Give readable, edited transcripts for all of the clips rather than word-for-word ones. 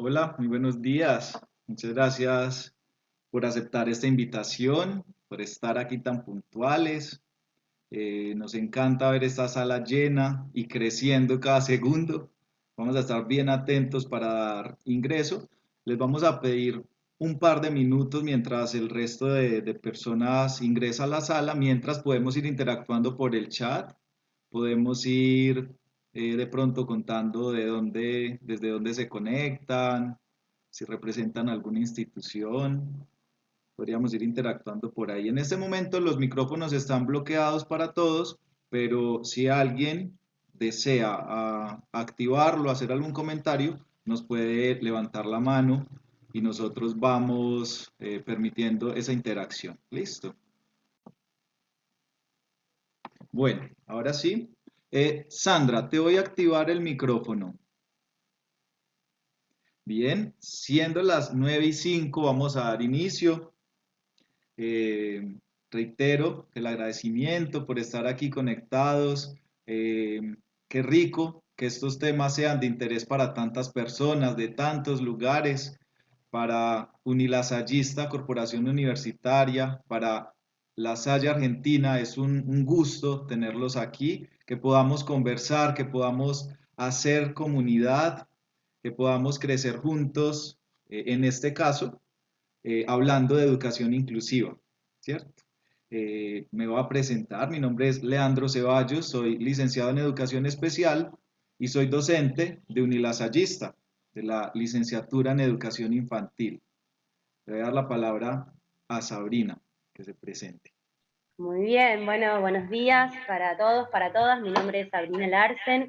Hola, muy buenos días. Muchas gracias por aceptar esta invitación, por estar aquí tan puntuales. Nos encanta ver esta sala llena y creciendo cada segundo. Vamos a estar bien atentos para dar ingreso. Les vamos a pedir un par de minutos mientras el resto de personas ingresa a la sala, mientras podemos ir interactuando por el chat, podemos ir de pronto contando desde dónde se conectan, si representan alguna institución. Podríamos ir interactuando por ahí. En este momento los micrófonos están bloqueados para todos, pero si alguien desea activarlo, hacer algún comentario, nos puede levantar la mano y nosotros vamos permitiendo esa interacción. ¿Listo? Bueno, ahora sí. Sandra, te voy a activar el micrófono. Bien, siendo las 9:05, vamos a dar inicio. Eh, Reitero el agradecimiento por estar aquí conectados. Eh, Qué rico que estos temas sean de interés para tantas personas, de tantos lugares, para Unilasallista Corporación Universitaria, para La Salle Argentina. Es un gusto tenerlos aquí, que podamos conversar, que podamos hacer comunidad, que podamos crecer juntos, en este caso hablando de educación inclusiva, ¿cierto? Me voy a presentar, mi nombre es Leandro Ceballos, soy licenciado en Educación Especial y soy docente de Unilasallista, de la licenciatura en Educación Infantil. Le voy a dar la palabra a Sabrina, que se presente. Muy bien, bueno, buenos días para todos, para todas. Mi nombre es Sabrina Larsen,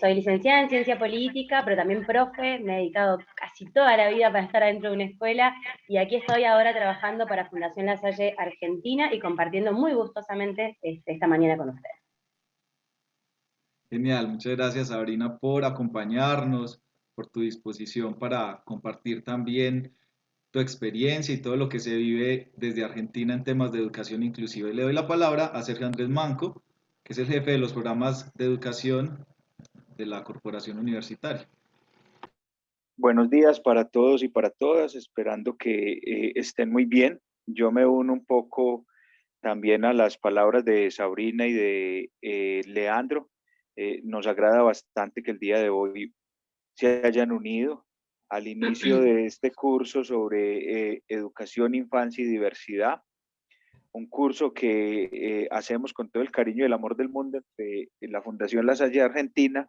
soy licenciada en Ciencia Política, pero también profe. Me he dedicado casi toda la vida para estar dentro de una escuela y aquí estoy ahora trabajando para Fundación La Salle Argentina y compartiendo muy gustosamente esta mañana con ustedes. Genial, muchas gracias Sabrina por acompañarnos, por tu disposición para compartir también tu experiencia y todo lo que se vive desde Argentina en temas de educación inclusiva. Y le doy la palabra a Sergio Andrés Manco, que es el jefe de los programas de educación de la Corporación Universitaria. Buenos días para todos y para todas, esperando que estén muy bien. Yo me uno un poco también a las palabras de Sabrina y de Leandro. Nos agrada bastante que el día de hoy se hayan unido al inicio de este curso sobre educación, infancia y diversidad. Un curso que hacemos con todo el cariño y el amor del mundo entre la Fundación La Salle Argentina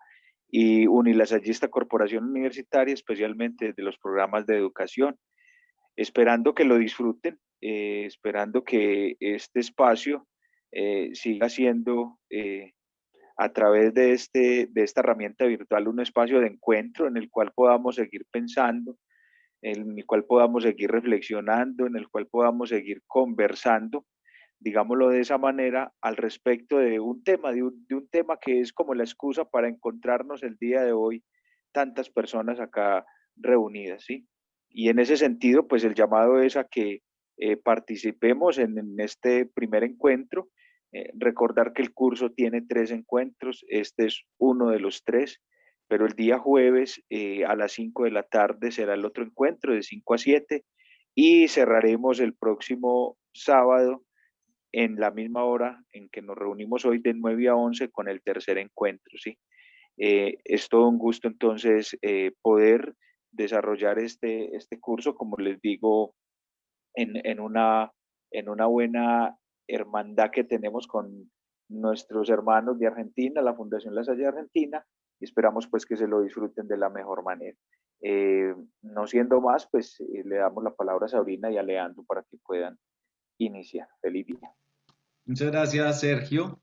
y Unilasallista Corporación Universitaria, especialmente de los programas de educación, esperando que lo disfruten, esperando que este espacio siga siendo a través de esta herramienta virtual un espacio de encuentro en el cual podamos seguir pensando, en el cual podamos seguir reflexionando, en el cual podamos seguir conversando, digámoslo de esa manera, al respecto de un tema, de un tema que es como la excusa para encontrarnos el día de hoy tantas personas acá reunidas, ¿sí? Y en ese sentido, pues el llamado es a que participemos en este primer encuentro, recordar que el curso tiene 3 encuentros, este es uno de los 3, pero el día jueves a las 5 de la tarde será el otro encuentro de 5 a 7 y cerraremos el próximo sábado en la misma hora en que nos reunimos hoy de 9 a 11 con el tercer encuentro, ¿sí? Es todo un gusto entonces poder desarrollar este curso, como les digo, en una buena hermandad que tenemos con nuestros hermanos de Argentina, la Fundación La Salle Argentina, y esperamos pues que se lo disfruten de la mejor manera. No siendo más, pues le damos la palabra a Sabrina y a Leandro para que puedan iniciar. Feliz día. Muchas gracias, Sergio.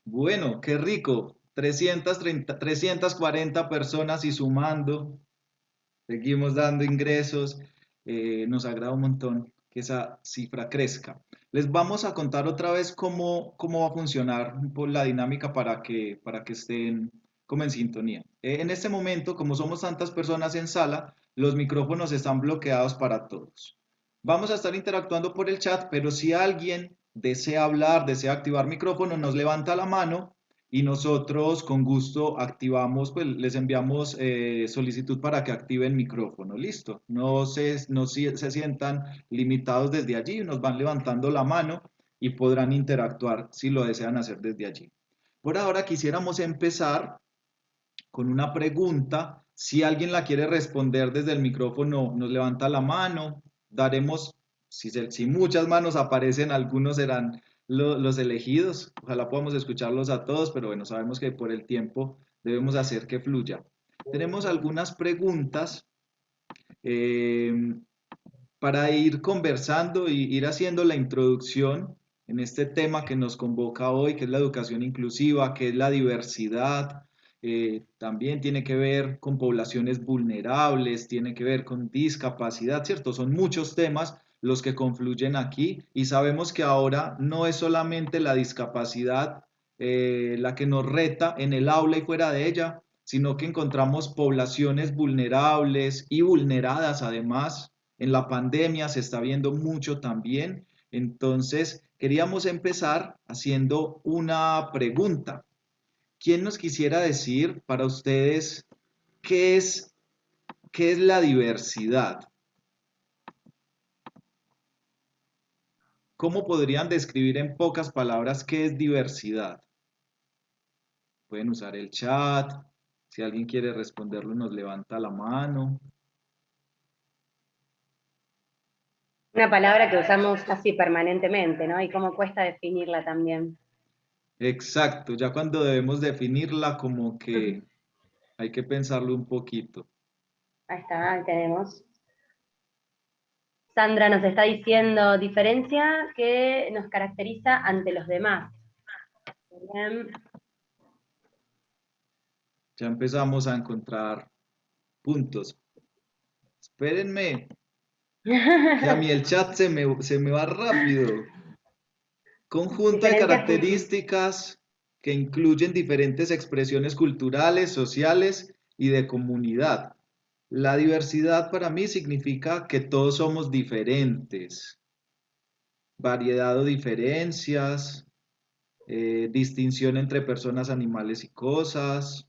Bueno, qué rico. 340 personas y sumando. Seguimos dando ingresos. Nos agrada un montón que esa cifra crezca. Les vamos a contar otra vez cómo va a funcionar la dinámica para que estén como en sintonía. En este momento, como somos tantas personas en sala, los micrófonos están bloqueados para todos. Vamos a estar interactuando por el chat, pero si alguien desea hablar, desea activar micrófono, nos levanta la mano y nosotros con gusto activamos, pues les enviamos solicitud para que activen micrófono, listo. No se sientan limitados desde allí, nos van levantando la mano y podrán interactuar si lo desean hacer desde allí. Por ahora quisiéramos empezar con una pregunta. Si alguien la quiere responder desde el micrófono, nos levanta la mano. Daremos, si muchas manos aparecen, algunos serán los elegidos. Ojalá podamos escucharlos a todos, pero bueno, sabemos que por el tiempo debemos hacer que fluya. Tenemos algunas preguntas eh, para ir conversando y ir haciendo la introducción en este tema que nos convoca hoy, que es la educación inclusiva, que es la diversidad. También tiene que ver con poblaciones vulnerables, tiene que ver con discapacidad, ¿cierto? Son muchos temas los que confluyen aquí y sabemos que ahora no es solamente la discapacidad la que nos reta en el aula y fuera de ella, sino que encontramos poblaciones vulnerables y vulneradas además. En la pandemia se está viendo mucho también. Entonces, queríamos empezar haciendo una pregunta. ¿Quién nos quisiera decir para ustedes qué es, qué es la diversidad? ¿Cómo podrían describir en pocas palabras qué es diversidad? Pueden usar el chat. Si alguien quiere responderlo, nos levanta la mano. Una palabra que usamos casi permanentemente, ¿no? Y cómo cuesta definirla también. Exacto, ya cuando debemos definirla como que hay que pensarlo un poquito. Ahí está, ahí tenemos. Sandra nos está diciendo diferencia que nos caracteriza ante los demás. Bien. Ya empezamos a encontrar puntos. Espérenme, que a mí el chat se me va rápido. Conjunto de Diferencias características que incluyen diferentes expresiones culturales, sociales y de comunidad. La diversidad para mí significa que todos somos diferentes. Variedad o diferencias, distinción entre personas, animales y cosas,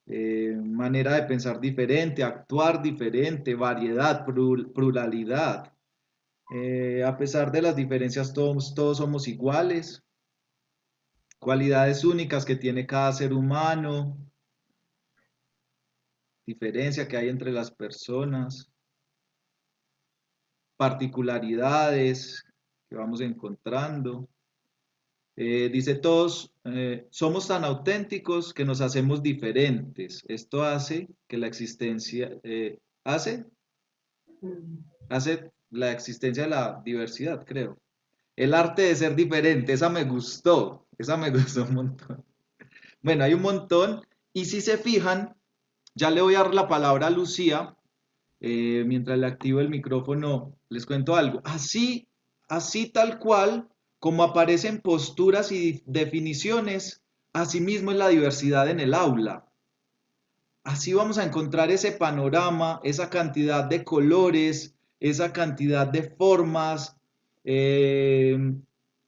manera de pensar diferente, actuar diferente, variedad, pluralidad. A pesar de las diferencias, todos somos iguales. Cualidades únicas que tiene cada ser humano, diferencia que hay entre las personas, particularidades que vamos encontrando. Dice todos, somos tan auténticos que nos hacemos diferentes. Esto hace que la existencia, hace la existencia de la diversidad, creo. El arte de ser diferente, esa me gustó un montón. Bueno, hay un montón, y si se fijan, ya le voy a dar la palabra a Lucía, mientras le activo el micrófono, les cuento algo. Así tal cual, como aparecen posturas y definiciones, así mismo es la diversidad en el aula. Así vamos a encontrar ese panorama, esa cantidad de colores, esa cantidad de formas, eh,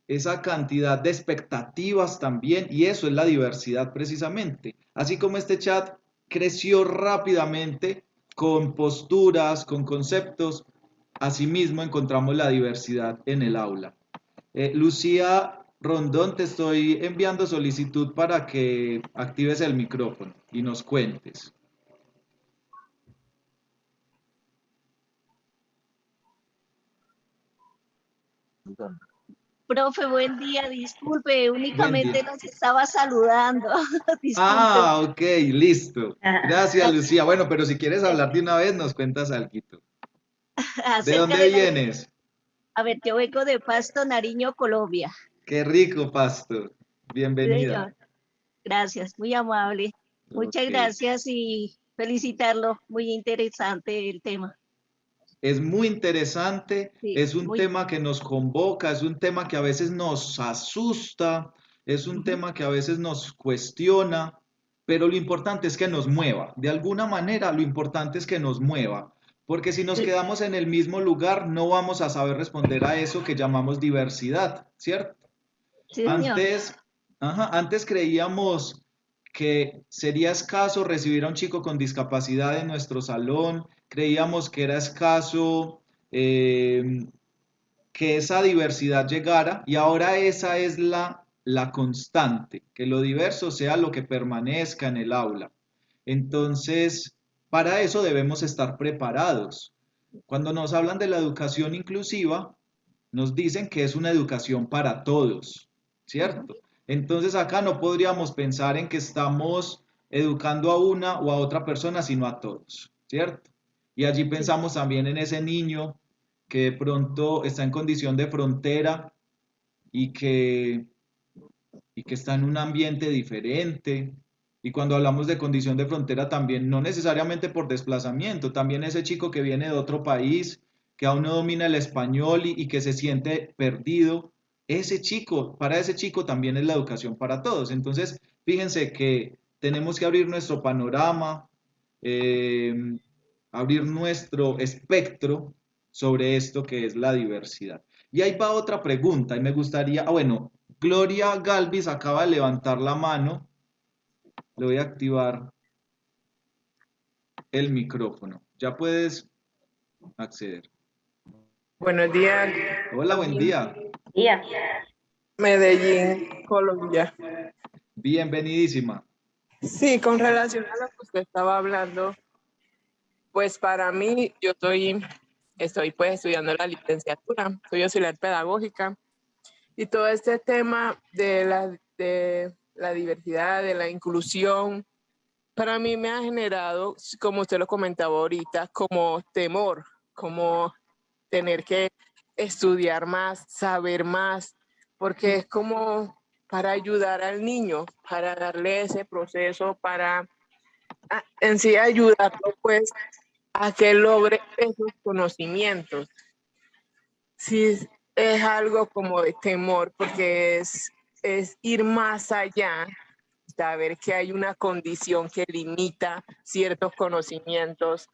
esa cantidad de expectativas también, y eso es la diversidad precisamente. Así como este chat creció rápidamente con posturas, con conceptos, asimismo encontramos la diversidad en el aula. Lucía Rondón, te estoy enviando solicitud para que actives el micrófono y nos cuentes. Profe, buen día, disculpe, Buen únicamente día. nos estaba saludando, disculpe. Ah, ok, listo. Gracias, Lucía. Bueno, pero si quieres hablar de una vez, nos cuentas algo. ¿De Acerca dónde de la... vienes? A ver, yo vengo de Pasto, Nariño, Colombia. Qué rico, Pasto. Sí, Bienvenida. señor, gracias, muy amable. Muchas Ok. gracias y felicitarlo, muy interesante el tema. Es muy interesante, Sí, es un muy... tema que nos convoca, es un tema que a veces nos asusta, es un ujú. tema que a veces nos cuestiona, pero lo importante es que nos mueva. De alguna manera, lo importante es que nos mueva, porque si nos quedamos en el mismo lugar, no vamos a saber responder a eso que llamamos diversidad, ¿cierto? Sí, señor. Antes, Ajá, antes creíamos que sería escaso recibir a un chico con discapacidad en nuestro salón, creíamos que era escaso que esa diversidad llegara y ahora esa es la constante, que lo diverso sea lo que permanezca en el aula. Entonces, para eso debemos estar preparados. Cuando nos hablan de la educación inclusiva, nos dicen que es una educación para todos, ¿cierto? Entonces acá no podríamos pensar en que estamos educando a una o a otra persona, sino a todos, ¿cierto? Y allí Sí. pensamos también en ese niño que de pronto está en condición de frontera y que, y que está en un ambiente diferente. Y cuando hablamos de condición de frontera también, no necesariamente por desplazamiento, también ese chico que viene de otro país, que aún no domina el español y que se siente perdido, ese chico, para ese chico también es la educación para todos. Entonces, fíjense que tenemos que abrir nuestro panorama, eh, abrir nuestro espectro sobre esto que es la diversidad. Y ahí va otra pregunta, y me gustaría, bueno, Gloria Galvis acaba de levantar la mano, le voy a activar el micrófono. Ya puedes acceder. Buenos días, Hola, buen día. Día. Medellín, Colombia. Bienvenidísima. Sí, con relación a lo que usted estaba hablando, pues para mí, estoy pues estudiando la licenciatura, soy auxiliar pedagógica, y todo este tema de la diversidad, de la inclusión, para mí me ha generado, como usted lo comentaba ahorita, como temor, como tener que estudiar más, saber más, porque es como para ayudar al niño, para darle ese proceso, para en sí ayudarlo pues a que logre esos conocimientos. Sí, es algo como de temor, porque es ir más allá, saber que hay una condición que limita ciertos conocimientos.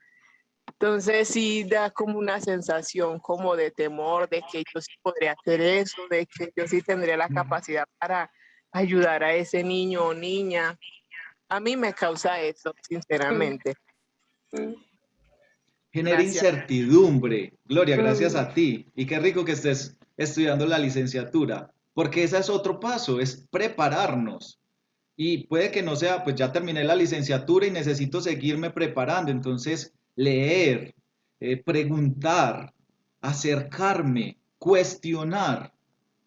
Entonces sí da como una sensación como de temor, de que yo sí podría hacer eso, de que yo sí tendría la capacidad para ayudar a ese niño o niña. A mí me causa eso, sinceramente. Genera Gracias. incertidumbre. Gloria, gracias a ti. Y qué rico que estés estudiando la licenciatura, porque ese es otro paso, es prepararnos. Y puede que no sea, pues ya terminé la licenciatura y necesito seguirme preparando. Entonces, leer, preguntar, acercarme, cuestionar,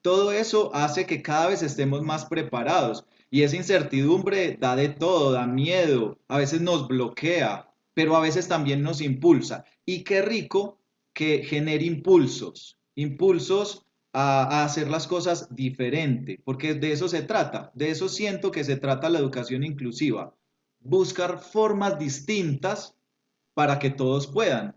todo eso hace que cada vez estemos más preparados. Y esa incertidumbre da de todo, da miedo, a veces nos bloquea, pero a veces también nos impulsa. Y qué rico que genere impulsos, impulsos a hacer las cosas diferente, porque de eso se trata, de eso siento que se trata la educación inclusiva, buscar formas distintas para que todos puedan.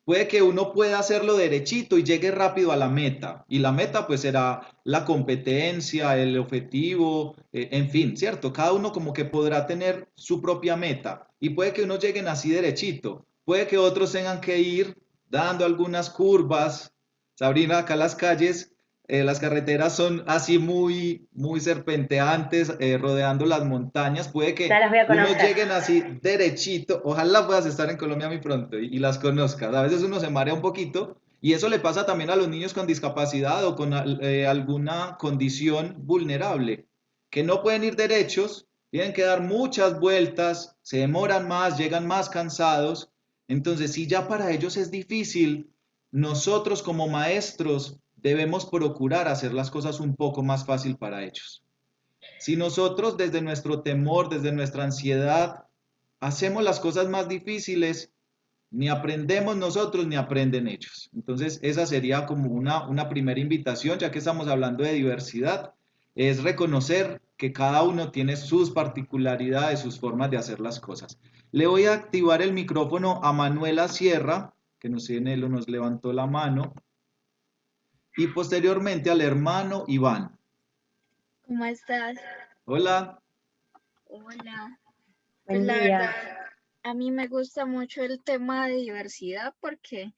Puede que uno pueda hacerlo derechito y llegue rápido a la meta, y la meta pues será la competencia, el objetivo, en fin, ¿cierto? Cada uno como que podrá tener su propia meta, y puede que unos lleguen así derechito, puede que otros tengan que ir dando algunas curvas. Sabrina, acá las calles, las carreteras son así muy serpenteantes, rodeando las montañas. Puede Ya que las voy a unos conocer. lleguen así derechito. Ojalá puedas estar en Colombia muy pronto y las conozcas. A veces uno se marea un poquito y eso le pasa también a los niños con discapacidad o con alguna condición vulnerable, que no pueden ir derechos, tienen que dar muchas vueltas, se demoran más, llegan más cansados. Entonces, si ya para ellos es difícil, nosotros como maestros debemos procurar hacer las cosas un poco más fácil para ellos. Si nosotros desde nuestro temor, desde nuestra ansiedad, hacemos las cosas más difíciles, ni aprendemos nosotros ni aprenden ellos. Entonces, esa sería como una primera invitación, ya que estamos hablando de diversidad, es reconocer que cada uno tiene sus particularidades, sus formas de hacer las cosas. Le voy a activar el micrófono a Manuela Sierra, que nos levantó la mano, y posteriormente al hermano Iván. ¿Cómo estás? Hola. Hola. Pues Buen la día. verdad, a mí me gusta mucho el tema de diversidad porque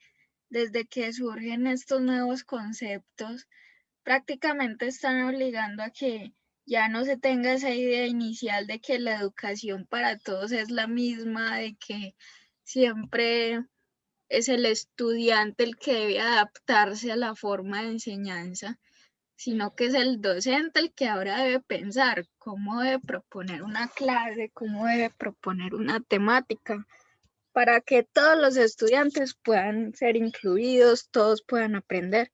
desde que surgen estos nuevos conceptos, prácticamente están obligando a que ya no se tenga esa idea inicial de que la educación para todos es la misma, de que siempre es el estudiante el que debe adaptarse a la forma de enseñanza, sino que es el docente el que ahora debe pensar cómo debe proponer una clase, cómo debe proponer una temática, para que todos los estudiantes puedan ser incluidos, todos puedan aprender.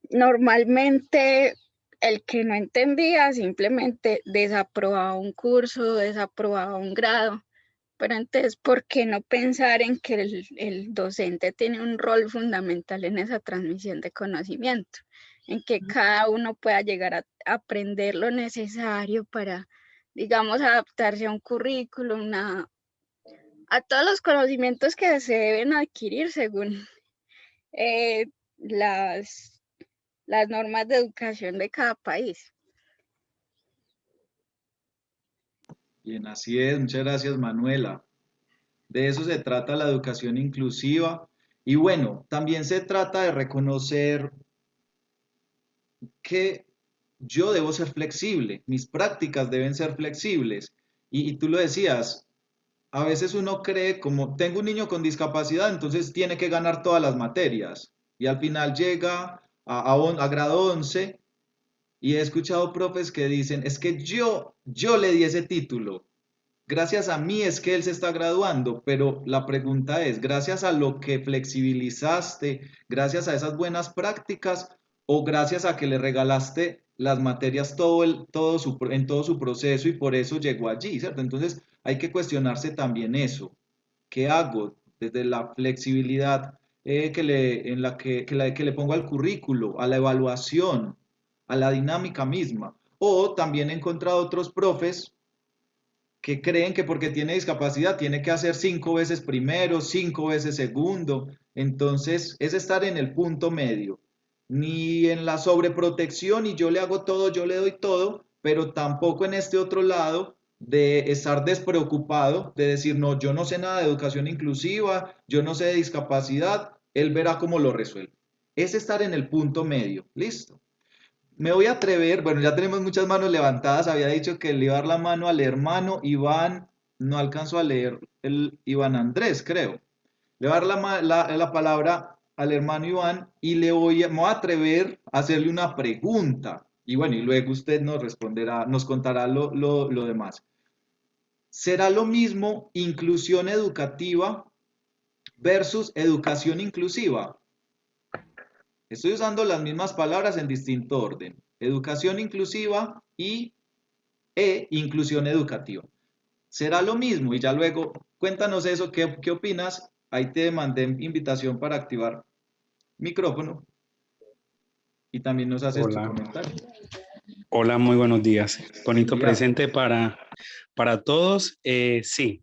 Normalmente el que no entendía simplemente desaprobaba un curso, desaprobaba un grado, pero entonces, ¿por qué no pensar en que el docente tiene un rol fundamental en esa transmisión de conocimiento? En que cada uno pueda llegar a aprender lo necesario para, digamos, adaptarse a un currículum, a todos los conocimientos que se deben adquirir según eh, las normas de educación de cada país. Bien, así es. Muchas gracias, Manuela. De eso se trata la educación inclusiva. Y bueno, también se trata de reconocer que yo debo ser flexible, mis prácticas deben ser flexibles. Y tú lo decías, a veces uno cree como, tengo un niño con discapacidad, entonces tiene que ganar todas las materias. Y al final llega a grado 11 y he escuchado profes que dicen, es que yo le di ese título. Gracias a mí es que él se está graduando, pero la pregunta es, ¿gracias a lo que flexibilizaste, gracias a esas buenas prácticas o gracias a que le regalaste las materias en todo su proceso y por eso llegó allí, ¿cierto? Entonces hay que cuestionarse también eso. ¿Qué hago desde la flexibilidad que le pongo al currículo, a la evaluación, a la dinámica misma? O también he encontrado otros profes que creen que porque tiene discapacidad tiene que hacer 5 veces primero, 5 veces segundo. Entonces es estar en el punto medio. Ni en la sobreprotección y yo le hago todo, yo le doy todo, pero tampoco en este otro lado de estar despreocupado, de decir, no, yo no sé nada de educación inclusiva, yo no sé de discapacidad, él verá cómo lo resuelve. Es estar en el punto medio. Listo. Me voy a atrever, bueno, ya tenemos muchas manos levantadas, había dicho que le iba a dar la mano al hermano Iván, no alcanzó a leer el Iván Andrés, creo. Le voy a dar la palabra al hermano Iván y me voy a atrever a hacerle una pregunta. Y bueno, y luego usted nos responderá, nos contará lo demás. ¿Será lo mismo inclusión educativa versus educación inclusiva? Estoy usando las mismas palabras en distinto orden. Educación inclusiva e inclusión educativa. ¿Será lo mismo? Y ya luego, cuéntanos eso, ¿qué opinas? Ahí te mandé invitación para activar micrófono y también nos haces tu Hola, comentario. hola, muy buenos días. Bonito Día. presente para todos. Sí,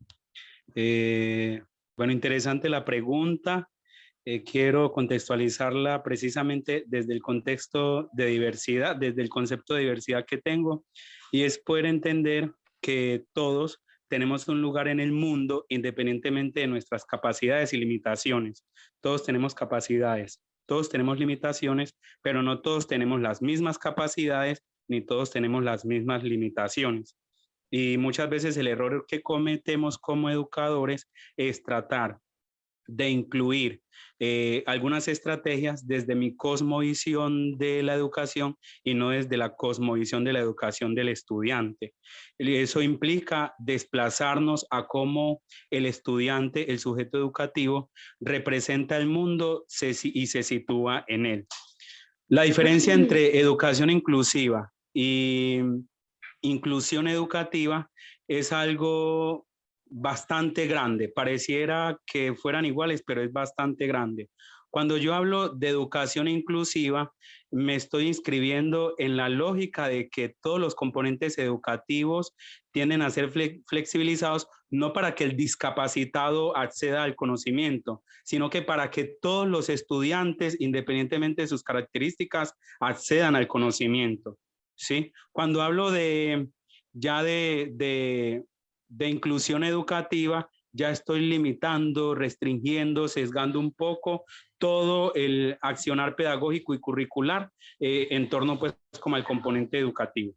bueno, interesante la pregunta. Quiero contextualizarla precisamente desde el contexto de diversidad, desde el concepto de diversidad que tengo, y es poder entender que todos tenemos un lugar en el mundo independientemente de nuestras capacidades y limitaciones. Todos tenemos capacidades, todos tenemos limitaciones, pero no todos tenemos las mismas capacidades ni todos tenemos las mismas limitaciones. Y muchas veces el error que cometemos como educadores es tratar de incluir algunas estrategias desde mi cosmovisión de la educación y no desde la cosmovisión de la educación del estudiante. Eso implica desplazarnos a cómo el estudiante, el sujeto educativo, representa el mundo y se sitúa en él. La diferencia entre educación inclusiva y inclusión educativa es algo bastante grande. Pareciera que fueran iguales, pero es bastante grande. Cuando yo hablo de educación inclusiva, me estoy inscribiendo en la lógica de que todos los componentes educativos tienden a ser flexibilizados, no para que el discapacitado acceda al conocimiento, sino que para que todos los estudiantes, independientemente de sus características, accedan al conocimiento. ¿Sí? Cuando hablo de inclusión educativa, ya estoy limitando, restringiendo, sesgando un poco todo el accionar pedagógico y curricular en torno pues como al componente educativo.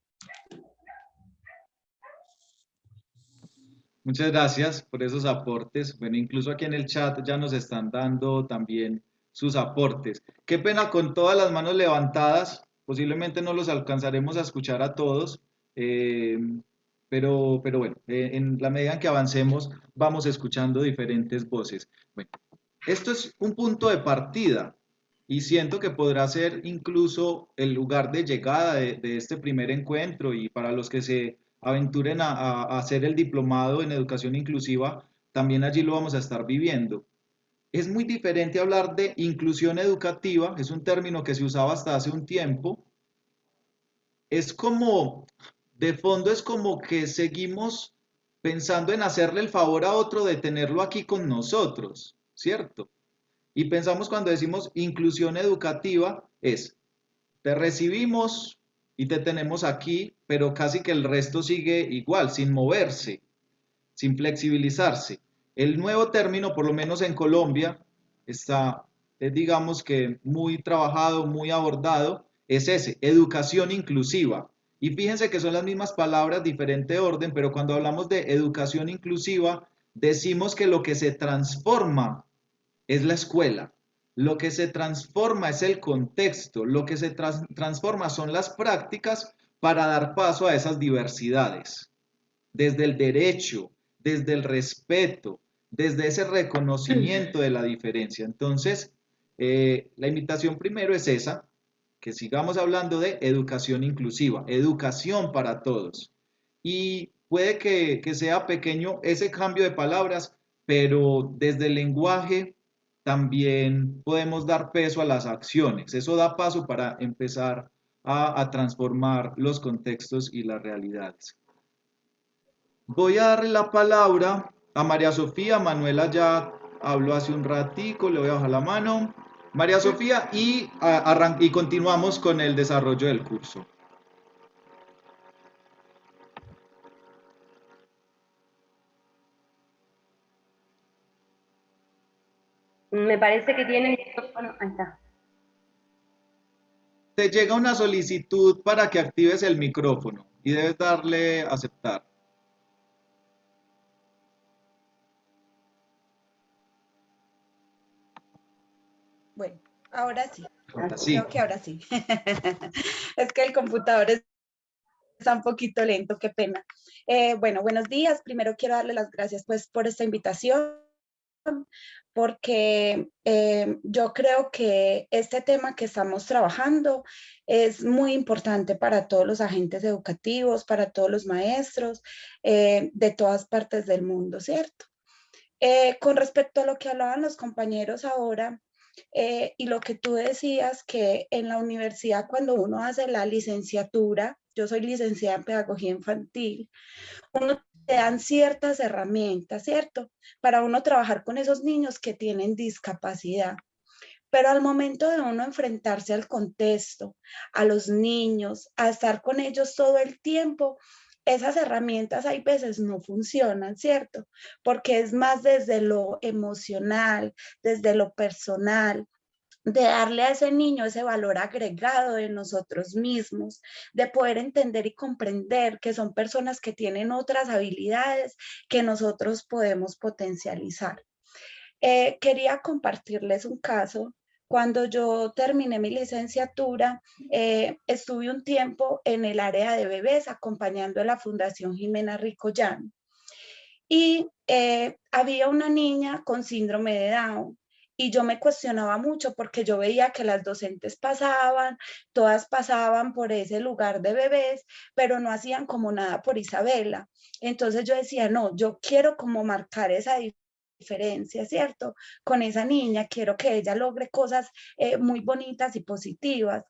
Muchas gracias por esos aportes. Bueno, incluso aquí en el chat ya nos están dando también sus aportes. Qué pena con todas las manos levantadas, posiblemente no los alcanzaremos a escuchar a todos, eh, pero bueno, en la medida en que avancemos vamos escuchando diferentes voces. Bueno, esto es un punto de partida y siento que podrá ser incluso el lugar de llegada de este primer encuentro y para los que se aventuren a hacer el diplomado en educación inclusiva, también allí lo vamos a estar viviendo. Es muy diferente hablar de inclusión educativa, es un término que se usaba hasta hace un tiempo. Es como, de fondo es como que seguimos pensando en hacerle el favor a otro de tenerlo aquí con nosotros, ¿cierto? Y pensamos cuando decimos inclusión educativa es, te recibimos y te tenemos aquí, pero casi que el resto sigue igual, sin moverse, sin flexibilizarse. El nuevo término, por lo menos en Colombia, está, digamos que muy trabajado, muy abordado, es ese, educación inclusiva. Y fíjense que son las mismas palabras, diferente orden, pero cuando hablamos de educación inclusiva, decimos que lo que se transforma es la escuela. Lo que se transforma es el contexto, lo que se transforma son las prácticas para dar paso a esas diversidades, desde el derecho, desde el respeto, desde ese reconocimiento de la diferencia. Entonces, la invitación primero es esa, que sigamos hablando de educación inclusiva, educación para todos. Y puede que sea pequeño ese cambio de palabras, pero desde el lenguaje también podemos dar peso a las acciones. Eso da paso para empezar a transformar los contextos y las realidades. Voy a darle la palabra a María Sofía. Manuela ya habló hace un ratico, le voy a bajar la mano. María Sofía y continuamos con el desarrollo del curso. Me parece que tiene el micrófono. Ahí está. Te llega una solicitud para que actives el micrófono y debes darle a aceptar. Bueno, ahora sí. Ahora sí. Creo que ahora sí. Es que el computador está un poquito lento, qué pena. Bueno, buenos días. Primero quiero darle las gracias pues por esta invitación, porque yo creo que este tema que estamos trabajando es muy importante para todos los agentes educativos, para todos los maestros de todas partes del mundo, ¿cierto? Con respecto a lo que hablaban los compañeros ahora, y lo que tú decías, que en la universidad cuando uno hace la licenciatura, yo soy licenciada en pedagogía infantil, uno te dan ciertas herramientas, ¿cierto? Para uno trabajar con esos niños que tienen discapacidad. Pero al momento de uno enfrentarse al contexto, a los niños, a estar con ellos todo el tiempo, esas herramientas hay veces no funcionan, ¿cierto? Porque es más desde lo emocional, desde lo personal, de darle a ese niño ese valor agregado de nosotros mismos, de poder entender y comprender que son personas que tienen otras habilidades que nosotros podemos potencializar. Quería compartirles un caso. Cuando yo terminé mi licenciatura, estuve un tiempo en el área de bebés acompañando a la Fundación Jimena Rico Llano. Y había una niña con síndrome de Down. Y yo me cuestionaba mucho porque yo veía que las docentes pasaban, todas pasaban por ese lugar de bebés, pero no hacían como nada por Isabela. Entonces yo decía, no, yo quiero como marcar esa diferencia, ¿cierto? Con esa niña, quiero que ella logre cosas muy bonitas y positivas.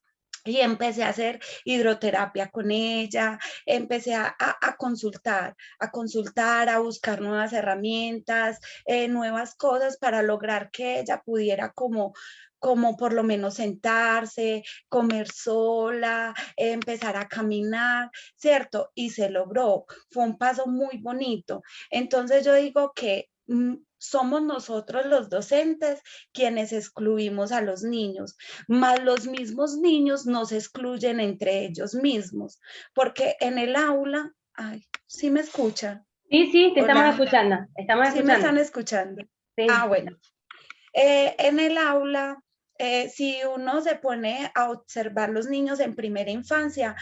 Y empecé a hacer hidroterapia con ella, empecé a consultar, a buscar nuevas herramientas, nuevas cosas para lograr que ella pudiera como por lo menos sentarse, comer sola, empezar a caminar, ¿cierto? Y se logró, fue un paso muy bonito. Entonces yo digo que somos nosotros los docentes quienes excluimos a los niños, más los mismos niños nos excluyen entre ellos mismos, porque en el aula, ay, ¿sí me escuchan? Sí, te estamos Hola. escuchando. Estamos ¿Sí me están escuchando? Sí. Ah, bueno. En el aula, si uno se pone a observar los niños en primera infancia,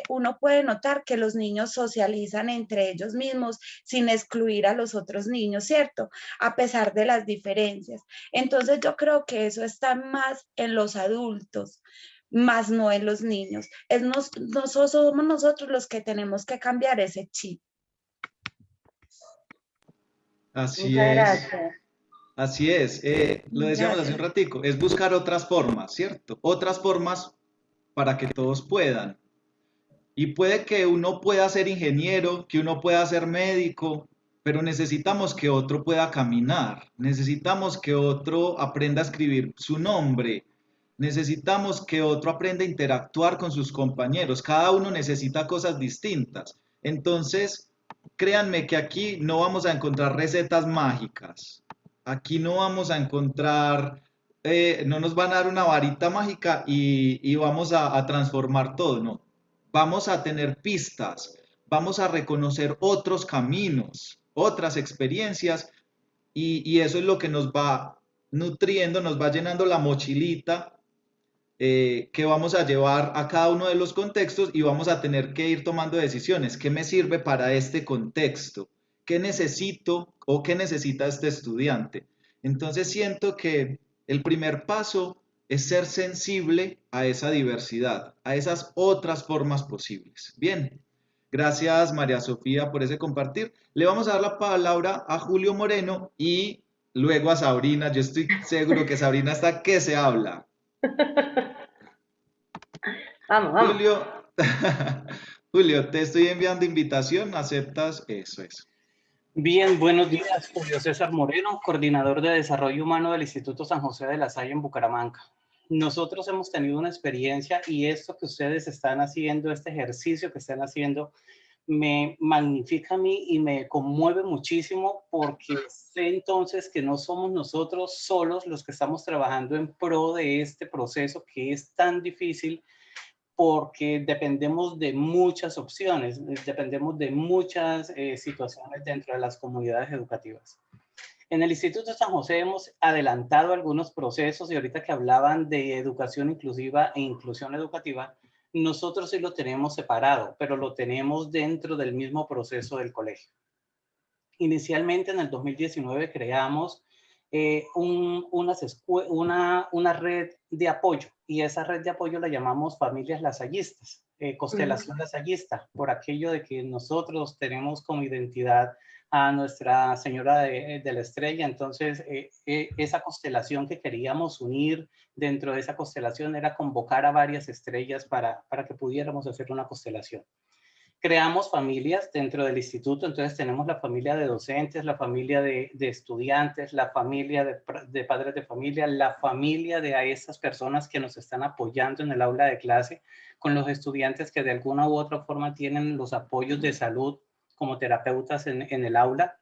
uno puede notar que los niños socializan entre ellos mismos sin excluir a los otros niños, ¿cierto? A pesar de las diferencias. Entonces yo creo que eso está más en los adultos, más no en los niños. Nosotros somos nosotros los que tenemos que cambiar ese chip. Así Muchas es. gracias. Así es, lo decíamos hace un ratico, es buscar otras formas, ¿cierto? Otras formas para que todos puedan. Y puede que uno pueda ser ingeniero, que uno pueda ser médico, pero necesitamos que otro pueda caminar, necesitamos que otro aprenda a escribir su nombre, necesitamos que otro aprenda a interactuar con sus compañeros, cada uno necesita cosas distintas. Entonces, créanme que aquí no vamos a encontrar recetas mágicas, aquí no vamos a encontrar, no nos van a dar una varita mágica y vamos a transformar todo, no. Vamos a tener pistas, vamos a reconocer otros caminos, otras experiencias y eso es lo que nos va nutriendo, nos va llenando la mochilita que vamos a llevar a cada uno de los contextos y vamos a tener que ir tomando decisiones. ¿Qué me sirve para este contexto? ¿Qué necesito o qué necesita este estudiante? Entonces siento que el primer paso es ser sensible a esa diversidad, a esas otras formas posibles. Bien, gracias María Sofía por ese compartir. Le vamos a dar la palabra a Julio Moreno y luego a Sabrina. Yo estoy seguro que Sabrina está que se habla. Vamos. Julio, Julio, te estoy enviando invitación, ¿aceptas? Eso es. Bien, buenos días, Julio César Moreno, coordinador de Desarrollo Humano del Instituto San José de la Salle en Bucaramanga. Nosotros hemos tenido una experiencia y esto que ustedes están haciendo, este ejercicio que están haciendo, me magnifica a mí y me conmueve muchísimo porque sé entonces que no somos nosotros solos los que estamos trabajando en pro de este proceso que es tan difícil, porque dependemos de muchas opciones, dependemos de muchas situaciones dentro de las comunidades educativas. En el Instituto San José hemos adelantado algunos procesos y ahorita que hablaban de educación inclusiva e inclusión educativa, nosotros sí lo tenemos separado, pero lo tenemos dentro del mismo proceso del colegio. Inicialmente en el 2019 creamos una red de apoyo y esa red de apoyo la llamamos Familias Lasallistas, Constelación Lasallista, por aquello de que nosotros tenemos como identidad a Nuestra Señora de la Estrella. Entonces esa constelación que queríamos unir dentro de esa constelación era convocar a varias estrellas para que pudiéramos hacer una constelación. Creamos familias dentro del instituto, entonces tenemos la familia de docentes, la familia de estudiantes, la familia de padres de familia, la familia de a esas personas que nos están apoyando en el aula de clase, con los estudiantes que de alguna u otra forma tienen los apoyos de salud como terapeutas en el aula,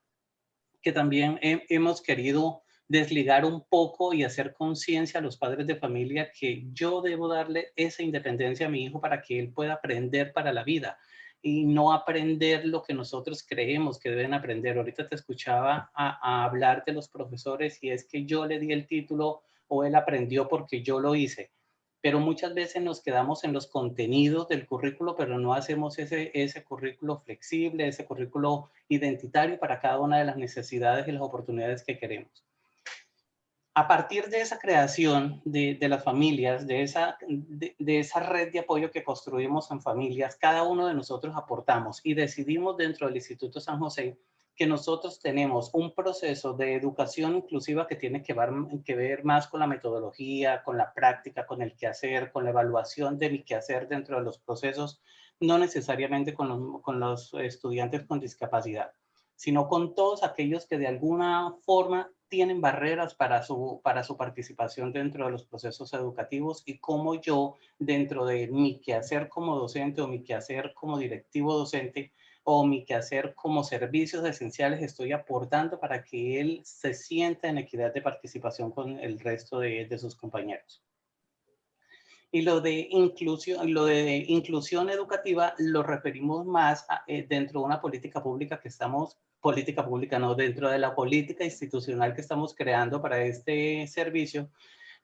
que también hemos querido desligar un poco y hacer conciencia a los padres de familia que yo debo darle esa independencia a mi hijo para que él pueda aprender para la vida y no aprender lo que nosotros creemos que deben aprender. Ahorita te escuchaba a hablar de los profesores y es que yo le di el título o él aprendió porque yo lo hice. Pero muchas veces nos quedamos en los contenidos del currículo, pero no hacemos ese currículo flexible, ese currículo identitario para cada una de las necesidades y las oportunidades que queremos. A partir de esa creación de las familias, de esa red de apoyo que construimos en familias, cada uno de nosotros aportamos y decidimos dentro del Instituto San José que nosotros tenemos un proceso de educación inclusiva que tiene que ver más con la metodología, con la práctica, con el quehacer, con la evaluación de mi quehacer dentro de los procesos, no necesariamente con los estudiantes con discapacidad, sino con todos aquellos que de alguna forma tienen barreras para su participación dentro de los procesos educativos y cómo yo, dentro de mi quehacer como docente o mi quehacer como directivo docente o mi quehacer como servicios esenciales, estoy aportando para que él se sienta en equidad de participación con el resto de sus compañeros. Y lo de inclusión educativa lo referimos más dentro de una política pública que estamos, política pública no, dentro de la política institucional que estamos creando para este servicio,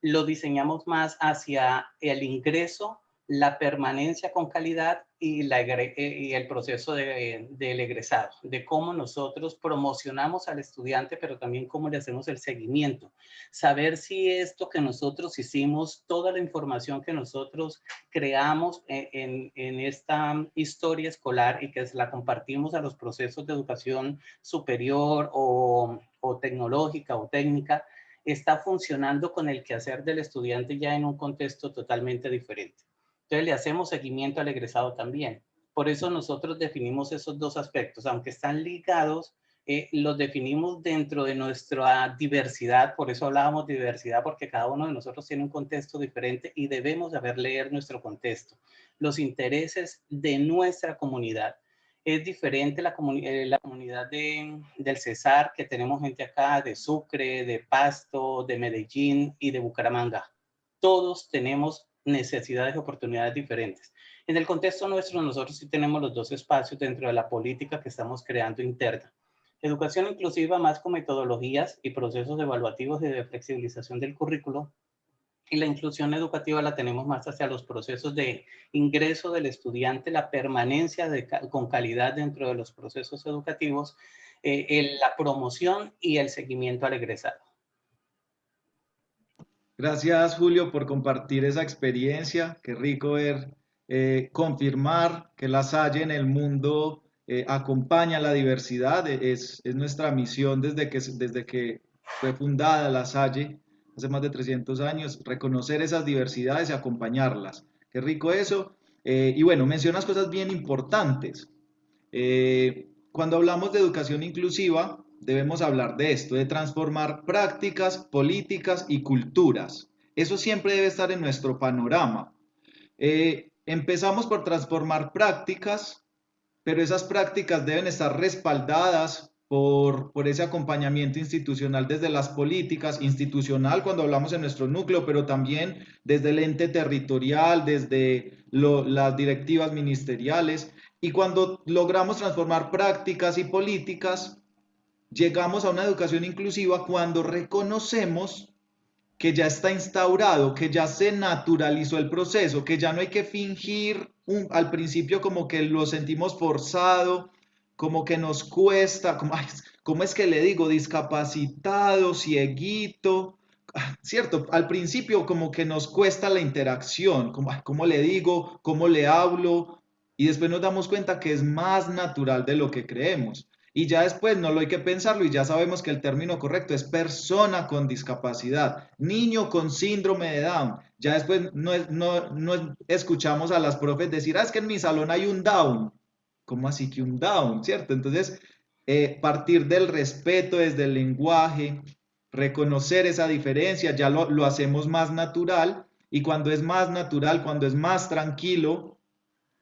lo diseñamos más hacia el ingreso, la permanencia con calidad y el proceso del egresado, de cómo nosotros promocionamos al estudiante, pero también cómo le hacemos el seguimiento. Saber si esto que nosotros hicimos, toda la información que nosotros creamos en esta historia escolar y que la compartimos a los procesos de educación superior o tecnológica o técnica, está funcionando con el quehacer del estudiante ya en un contexto totalmente diferente. Entonces le hacemos seguimiento al egresado también. Por eso nosotros definimos esos dos aspectos, aunque están ligados, los definimos dentro de nuestra diversidad, por eso hablábamos de diversidad, porque cada uno de nosotros tiene un contexto diferente y debemos saber leer nuestro contexto, los intereses de nuestra comunidad. Es diferente la comunidad del Cesar, que tenemos gente acá de Sucre, de Pasto, de Medellín y de Bucaramanga. Todos tenemos necesidades y oportunidades diferentes. En el contexto nuestro, nosotros sí tenemos los dos espacios dentro de la política que estamos creando interna. Educación inclusiva más con metodologías y procesos evaluativos y de flexibilización del currículo. Y la inclusión educativa la tenemos más hacia los procesos de ingreso del estudiante, la permanencia con calidad dentro de los procesos educativos, la promoción y el seguimiento al egresado. Gracias, Julio, por compartir esa experiencia. Qué rico ver, confirmar que La Salle en el mundo acompaña la diversidad. Es nuestra misión desde que fue fundada La Salle, hace más de 300 años, reconocer esas diversidades y acompañarlas. Qué rico eso. Y bueno, mencionas cosas bien importantes. Cuando hablamos de educación inclusiva, debemos hablar de esto, de transformar prácticas, políticas y culturas. Eso siempre debe estar en nuestro panorama. Empezamos por transformar prácticas, pero esas prácticas deben estar respaldadas por ese acompañamiento institucional desde las políticas, institucional cuando hablamos en nuestro núcleo, pero también desde el ente territorial, desde las directivas ministeriales. Y cuando logramos transformar prácticas y políticas, llegamos a una educación inclusiva cuando reconocemos que ya está instaurado, que ya se naturalizó el proceso, que ya no hay que fingir al principio como que lo sentimos forzado, como que nos cuesta, ¿cómo es que le digo? Discapacitado, cieguito, ¿cierto? Al principio como que nos cuesta la interacción, ¿cómo le digo? ¿Cómo le hablo? Y después nos damos cuenta que es más natural de lo que creemos. Y ya después no lo hay que pensarlo y ya sabemos que el término correcto es persona con discapacidad, niño con síndrome de Down. Ya después no escuchamos a las profes decir, es que en mi salón hay un Down. ¿Cómo así que un Down? ¿Cierto? Entonces, partir del respeto desde el lenguaje, reconocer esa diferencia, ya lo hacemos más natural y cuando es más natural, cuando es más tranquilo,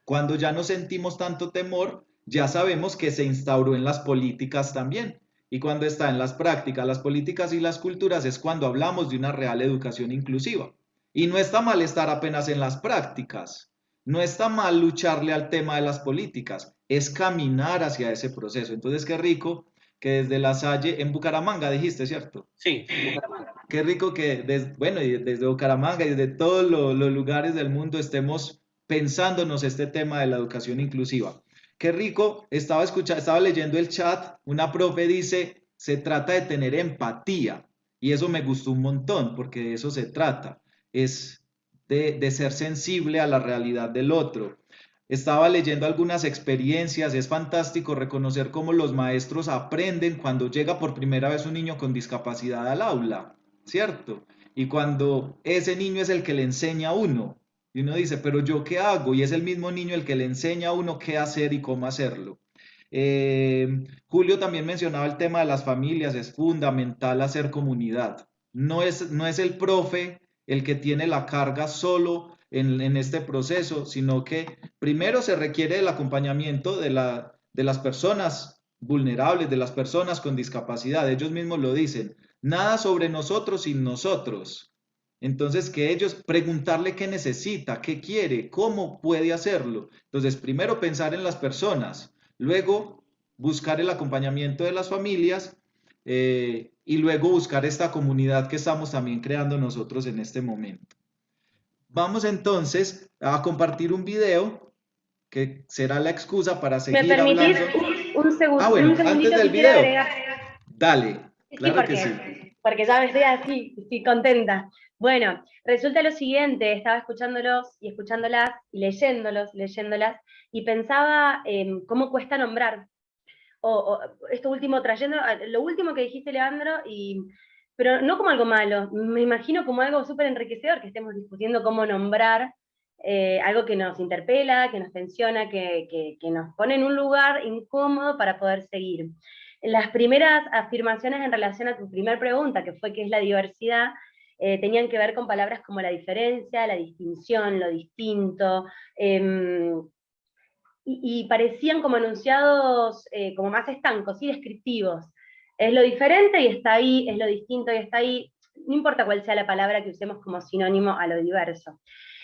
cuando ya no sentimos tanto temor, ya sabemos que se instauró en las políticas también. Y cuando está en las prácticas, las políticas y las culturas es cuando hablamos de una real educación inclusiva. Y no está mal estar apenas en las prácticas, no está mal lucharle al tema de las políticas, es caminar hacia ese proceso. Entonces, qué rico que desde La Salle, en Bucaramanga dijiste, ¿cierto? Sí, Bucaramanga. Qué rico que, desde Bucaramanga y desde todos los lugares del mundo estemos pensándonos este tema de la educación inclusiva. Qué rico, estaba leyendo el chat, una profe dice, se trata de tener empatía, y eso me gustó un montón, porque de eso se trata, es de ser sensible a la realidad del otro. Estaba leyendo algunas experiencias, es fantástico reconocer cómo los maestros aprenden cuando llega por primera vez un niño con discapacidad al aula, ¿cierto? Y cuando ese niño es el que le enseña a uno. Y uno dice, pero ¿yo qué hago? Y es el mismo niño el que le enseña a uno qué hacer y cómo hacerlo. Julio también mencionaba el tema de las familias, es fundamental hacer comunidad. No es el profe el que tiene la carga solo en este proceso, sino que primero se requiere el acompañamiento de las personas vulnerables, de las personas con discapacidad. Ellos mismos lo dicen, nada sobre nosotros sin nosotros. Entonces, que ellos preguntarle qué necesita, qué quiere, cómo puede hacerlo. Entonces, primero pensar en las personas, luego buscar el acompañamiento de las familias y luego buscar esta comunidad que estamos también creando nosotros en este momento. Vamos entonces a compartir un video que será la excusa para ¿Me seguir permitís hablando. un segundo? Ah, bueno, Un segundito antes del quisiera video. agregar. Dale, Sí, claro que sí. porque ya me estoy así, estoy contenta. Bueno, resulta lo siguiente, estaba escuchándolos y escuchándolas y leyéndolas, y pensaba cómo cuesta nombrar. O esto último, trayendo lo último que dijiste, Leandro, pero no como algo malo, me imagino como algo súper enriquecedor que estemos discutiendo cómo nombrar algo que nos interpela, que nos tensiona, que nos pone en un lugar incómodo para poder seguir. Las primeras afirmaciones en relación a tu primera pregunta, que fue qué es la diversidad, tenían que ver con palabras como la diferencia, la distinción, lo distinto, y parecían como enunciados como más estancos, ¿sí? Descriptivos. Es lo diferente y está ahí, es lo distinto y está ahí, no importa cuál sea la palabra que usemos como sinónimo a lo diverso.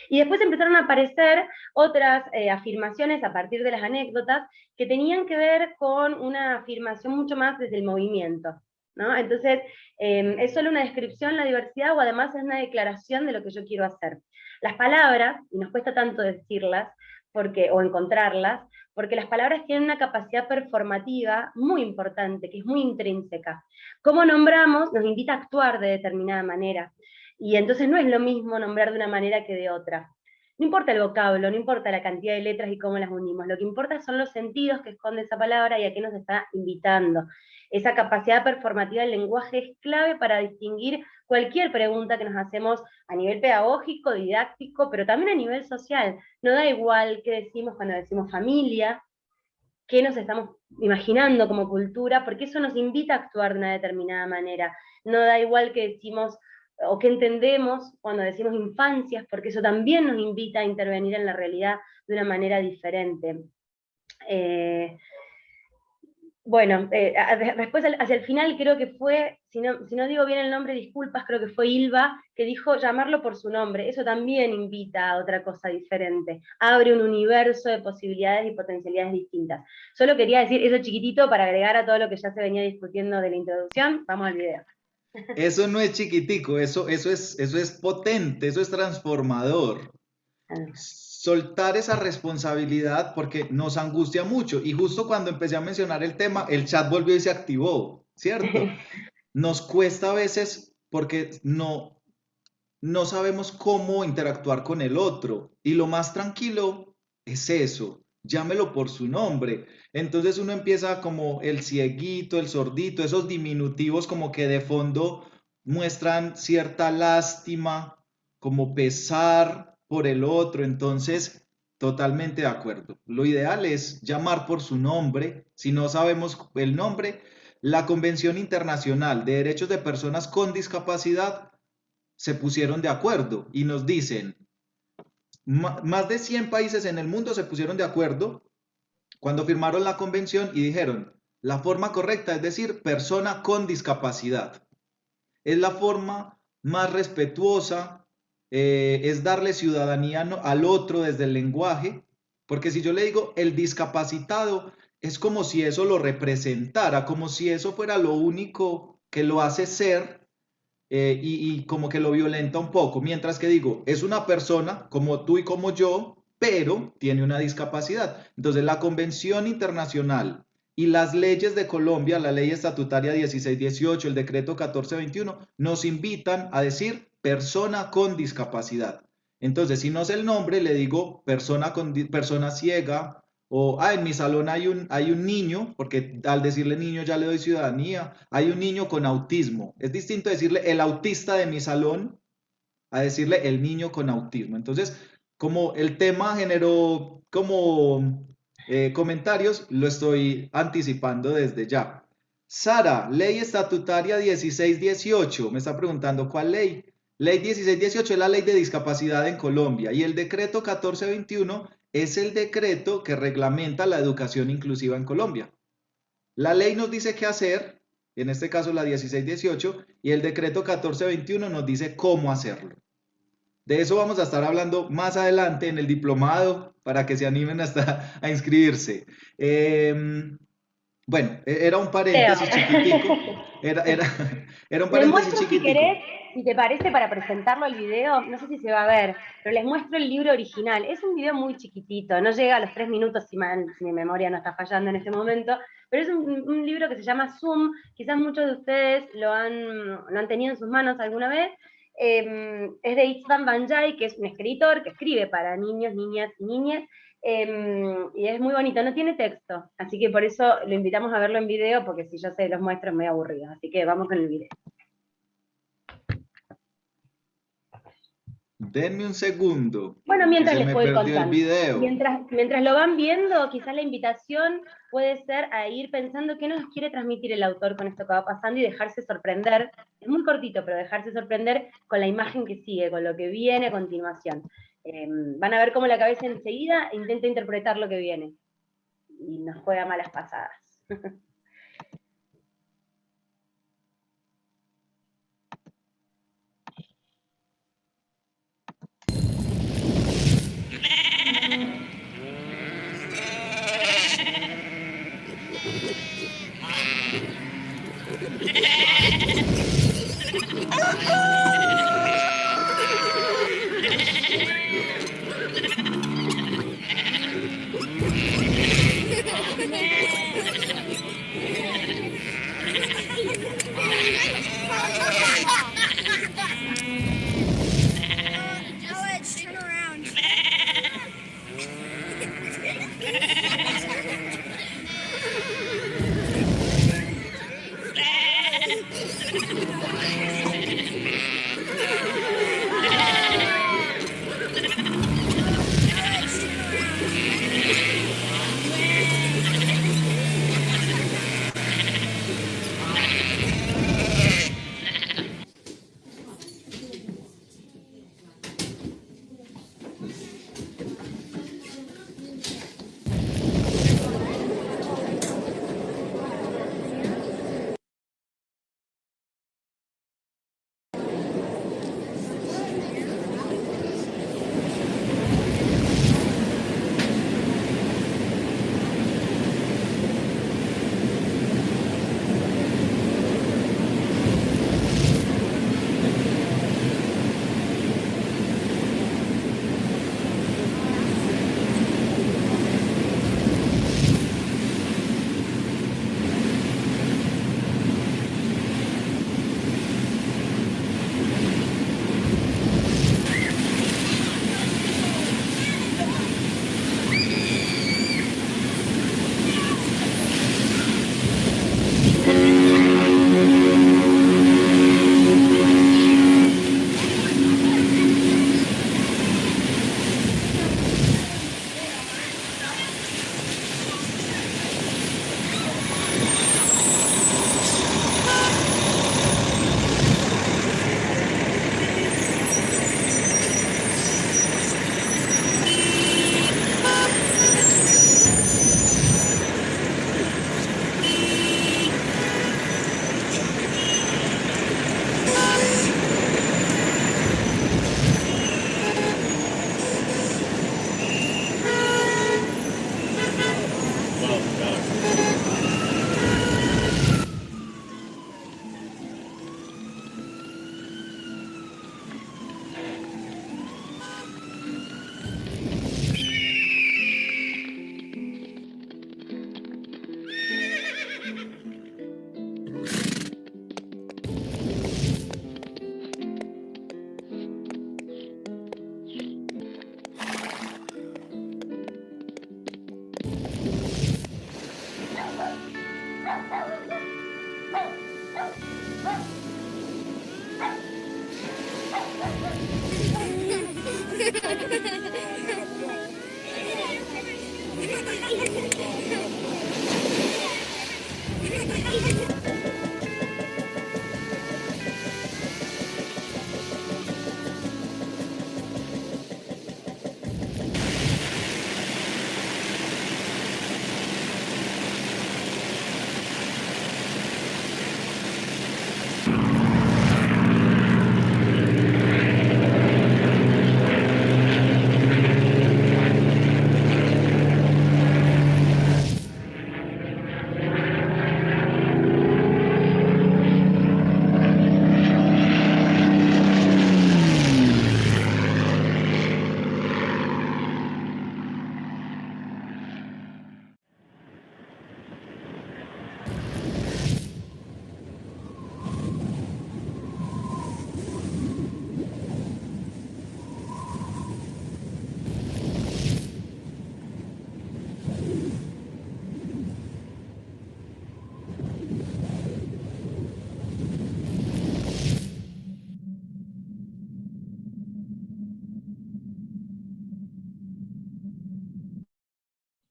Y después empezaron a aparecer otras afirmaciones a partir de las anécdotas que tenían que ver con una afirmación mucho más desde el movimiento, ¿no? Entonces, ¿es solo una descripción la diversidad o además es una declaración de lo que yo quiero hacer? Las palabras, y nos cuesta tanto decirlas, o encontrarlas, porque las palabras tienen una capacidad performativa muy importante, que es muy intrínseca. Cómo nombramos nos invita a actuar de determinada manera, y entonces no es lo mismo nombrar de una manera que de otra. No importa el vocablo, no importa la cantidad de letras y cómo las unimos, lo que importa son los sentidos que esconde esa palabra y a qué nos está invitando. Esa capacidad performativa del lenguaje es clave para distinguir cualquier pregunta que nos hacemos a nivel pedagógico, didáctico, pero también a nivel social. No da igual qué decimos cuando decimos familia, qué nos estamos imaginando como cultura, porque eso nos invita a actuar de una determinada manera. No da igual qué decimos o qué entendemos cuando decimos infancias, porque eso también nos invita a intervenir en la realidad de una manera diferente. Bueno, después hacia el final creo que fue, si no digo bien el nombre, disculpas, creo que fue Ilva, que dijo llamarlo por su nombre. Eso también invita a otra cosa diferente. Abre un universo de posibilidades y potencialidades distintas. Solo quería decir eso chiquitito para agregar a todo lo que ya se venía discutiendo de la introducción. Vamos al video. Eso no es chiquitico, eso es potente, eso es transformador. Soltar esa responsabilidad porque nos angustia mucho. Y justo cuando empecé a mencionar el tema, el chat volvió y se activó, ¿cierto? Nos cuesta a veces porque no sabemos cómo interactuar con el otro. Y lo más tranquilo es eso, llámelo por su nombre. Entonces uno empieza como el cieguito, el sordito, esos diminutivos como que de fondo muestran cierta lástima, como pesar por el otro. Entonces, totalmente de acuerdo. Lo ideal es llamar por su nombre. Si no sabemos el nombre, la Convención Internacional de Derechos de Personas con Discapacidad se pusieron de acuerdo y nos dicen, más de 100 países en el mundo se pusieron de acuerdo cuando firmaron la convención y dijeron, la forma correcta es decir persona con discapacidad. Es la forma más respetuosa, es darle ciudadanía al otro desde el lenguaje, porque si yo le digo el discapacitado, es como si eso lo representara, como si eso fuera lo único que lo hace ser, y como que lo violenta un poco, mientras que digo, es una persona como tú y como yo, pero tiene una discapacidad. Entonces la Convención Internacional y las leyes de Colombia, la ley estatutaria 1618, el decreto 1421, nos invitan a decir persona con discapacidad. Entonces, si no sé el nombre, le digo persona ciega, o en mi salón hay un niño, porque al decirle niño ya le doy ciudadanía, hay un niño con autismo. Es distinto decirle el autista de mi salón a decirle el niño con autismo. Entonces, como el tema generó como comentarios, lo estoy anticipando desde ya. Sara, ley estatutaria 1618, me está preguntando cuál ley. Ley 1618 es la ley de discapacidad en Colombia y el decreto 1421 es el decreto que reglamenta la educación inclusiva en Colombia. La ley nos dice qué hacer, en este caso la 1618, y el decreto 1421 nos dice cómo hacerlo. De eso vamos a estar hablando más adelante en el diplomado para que se animen hasta a inscribirse. Bueno, era un paréntesis chiquitico. Era un Les paréntesis muestro, si chiquitico. querés, si te parece, para presentarlo el video, no sé si se va a ver, pero les muestro el libro original. Es un video muy chiquitito, no llega a los 3 minutos si mi memoria no está fallando en este momento, pero es un libro que se llama Zoom, quizás muchos de ustedes lo han tenido en sus manos alguna vez. Es de István Banjay, que es un escritor que escribe para niños, niñas y niñas, y es muy bonito, no tiene texto, así que por eso lo invitamos a verlo en video, porque si yo se los muestro es muy aburrido, así que vamos con el video. Denme un segundo. Bueno, mientras se les me puedo ir perdió el contando. video. Mientras lo van viendo, quizás la invitación puede ser a ir pensando qué nos quiere transmitir el autor con esto que va pasando y dejarse sorprender. Es muy cortito, pero dejarse sorprender con la imagen que sigue, con lo que viene a continuación. Van a ver cómo la cabeza enseguida intenta interpretar lo que viene. Y nos juega malas pasadas.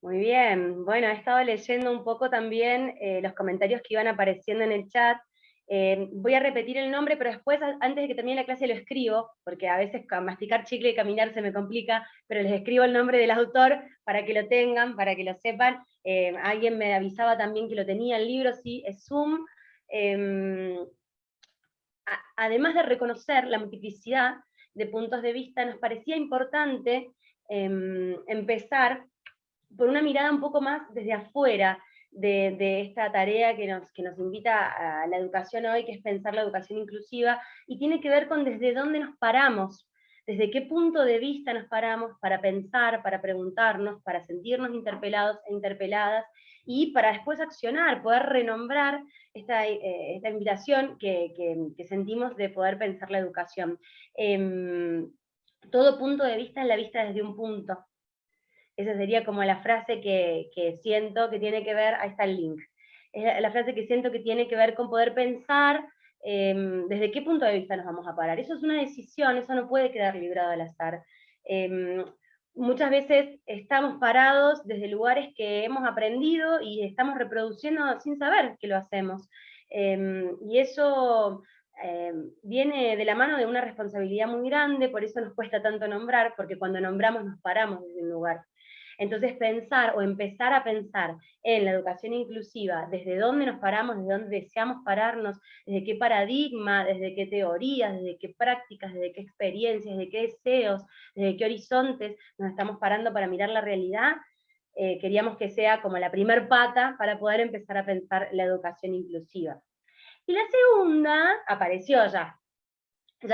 Muy bien, bueno, he estado leyendo un poco también los comentarios que iban apareciendo en el chat. Voy a repetir el nombre, pero después, antes de que termine la clase, lo escribo, porque a veces masticar chicle y caminar se me complica, pero les escribo el nombre del autor para que lo tengan, para que lo sepan. Alguien me avisaba también que lo tenía el libro, sí, es Zoom. Además de reconocer la multiplicidad de puntos de vista, nos parecía importante empezar por una mirada un poco más desde afuera de esta tarea que nos invita a la educación hoy, que es pensar la educación inclusiva, y tiene que ver con desde dónde nos paramos, desde qué punto de vista nos paramos para pensar, para preguntarnos, para sentirnos interpelados e interpeladas, y para después accionar, poder renombrar esta invitación que sentimos de poder pensar la educación. Todo punto de vista es la vista desde un punto. Esa sería como la frase que siento que tiene que ver, ahí está el link, es la frase que siento que tiene que ver con poder pensar desde qué punto de vista nos vamos a parar. Eso es una decisión, eso no puede quedar librado al azar. Muchas veces estamos parados desde lugares que hemos aprendido y estamos reproduciendo sin saber que lo hacemos. Y eso viene de la mano de una responsabilidad muy grande, por eso nos cuesta tanto nombrar, porque cuando nombramos nos paramos desde un lugar. Entonces pensar o empezar a pensar en la educación inclusiva, desde dónde nos paramos, desde dónde deseamos pararnos, desde qué paradigma, desde qué teorías, desde qué prácticas, desde qué experiencias, desde qué deseos, desde qué horizontes nos estamos parando para mirar la realidad, queríamos que sea como la primer pata para poder empezar a pensar la educación inclusiva. Y la segunda apareció ya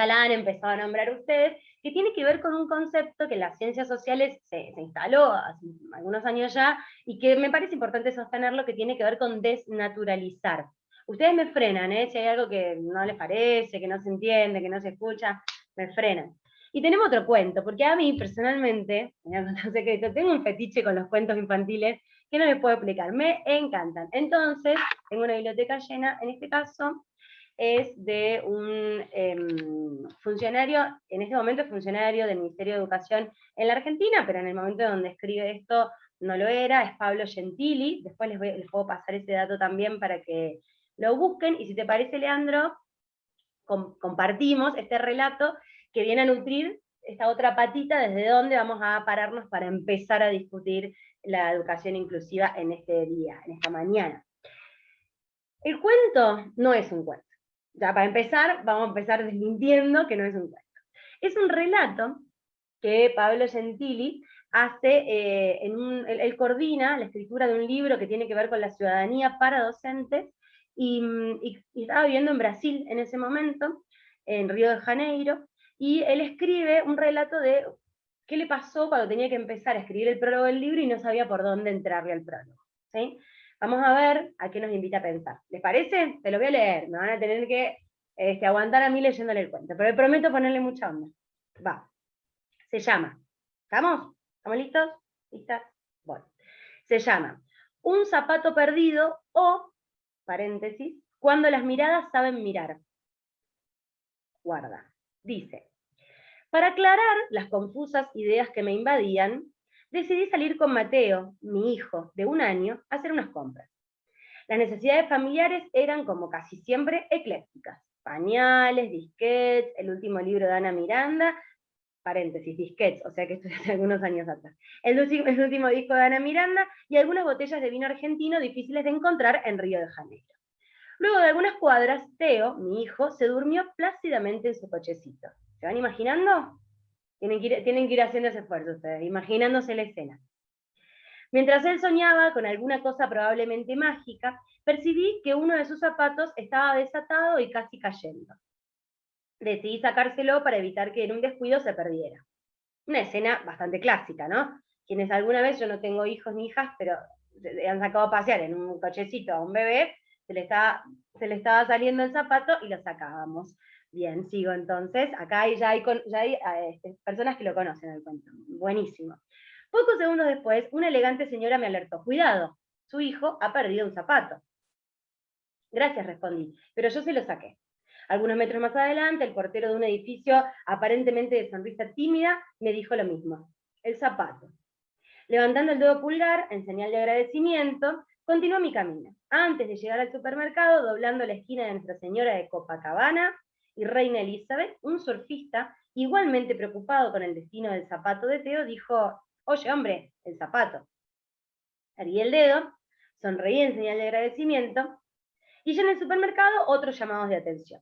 la han empezado a nombrar ustedes, que tiene que ver con un concepto que en las ciencias sociales se instaló hace algunos años ya, y que me parece importante sostenerlo, que tiene que ver con desnaturalizar. Ustedes me frenan, si hay algo que no les parece, que no se entiende, que no se escucha, me frenan. Y tenemos otro cuento, porque a mí personalmente, voy a contar un secreto, tengo un fetiche con los cuentos infantiles que no les puedo explicar, me encantan. Entonces, tengo una biblioteca llena, en este caso, es de un funcionario, en este momento es funcionario del Ministerio de Educación en la Argentina, pero en el momento donde escribe esto no lo era, es Pablo Gentili. Después les puedo pasar ese dato también para que lo busquen, y si te parece, Leandro, compartimos este relato que viene a nutrir esta otra patita desde donde vamos a pararnos para empezar a discutir la educación inclusiva en este día, en esta mañana. El cuento no es un cuento. Ya para empezar, vamos a empezar desmintiendo que no es un cuento. Es un relato que Pablo Gentili hace, él coordina la escritura de un libro que tiene que ver con la ciudadanía para docentes, y estaba viviendo en Brasil en ese momento, en Río de Janeiro, y él escribe un relato de qué le pasó cuando tenía que empezar a escribir el prólogo del libro y no sabía por dónde entrarle al prólogo. ¿Sí? Vamos a ver a qué nos invita a pensar. ¿Les parece? Te lo voy a leer, me van a tener que aguantar a mí leyéndole el cuento, pero prometo ponerle mucha onda. Va. Se llama, ¿estamos? ¿Estamos listos? ¿Listas? Bueno. Se llama Un zapato perdido, o, paréntesis, cuando las miradas saben mirar. Guarda. Dice: para aclarar las confusas ideas que me invadían, decidí salir con Mateo, mi hijo de 1 año, a hacer unas compras. Las necesidades familiares eran, como casi siempre, eclécticas. Pañales, disquets, el último libro de Ana Miranda, paréntesis, disquets, o sea que esto es hace algunos años atrás. El último disco de Ana Miranda y algunas botellas de vino argentino difíciles de encontrar en Río de Janeiro. Luego de algunas cuadras, Teo, mi hijo, se durmió plácidamente en su cochecito. ¿Se van imaginando? Tienen que ir haciendo ese esfuerzo ustedes, imaginándose la escena. Mientras él soñaba con alguna cosa probablemente mágica, percibí que uno de sus zapatos estaba desatado y casi cayendo. Decidí sacárselo para evitar que en un descuido se perdiera. Una escena bastante clásica, ¿no? Quienes alguna vez, yo no tengo hijos ni hijas, pero han sacado a pasear en un cochecito a un bebé, se le estaba saliendo el zapato y lo sacábamos. Bien, sigo entonces. Acá ya hay personas que lo conocen el cuento. Buenísimo. Pocos segundos después, una elegante señora me alertó: cuidado, su hijo ha perdido un zapato. Gracias, respondí, pero yo se lo saqué. Algunos metros más adelante, el portero de un edificio aparentemente de sonrisa tímida me dijo lo mismo: el zapato. Levantando el dedo pulgar, en señal de agradecimiento, continuó mi camino. Antes de llegar al supermercado, doblando la esquina de Nuestra Señora de Copacabana y Reina Elizabeth, un surfista, igualmente preocupado con el destino del zapato de Teo, dijo: oye hombre, el zapato. Erguí el dedo, sonreí en señal de agradecimiento, y ya en el supermercado otros llamados de atención.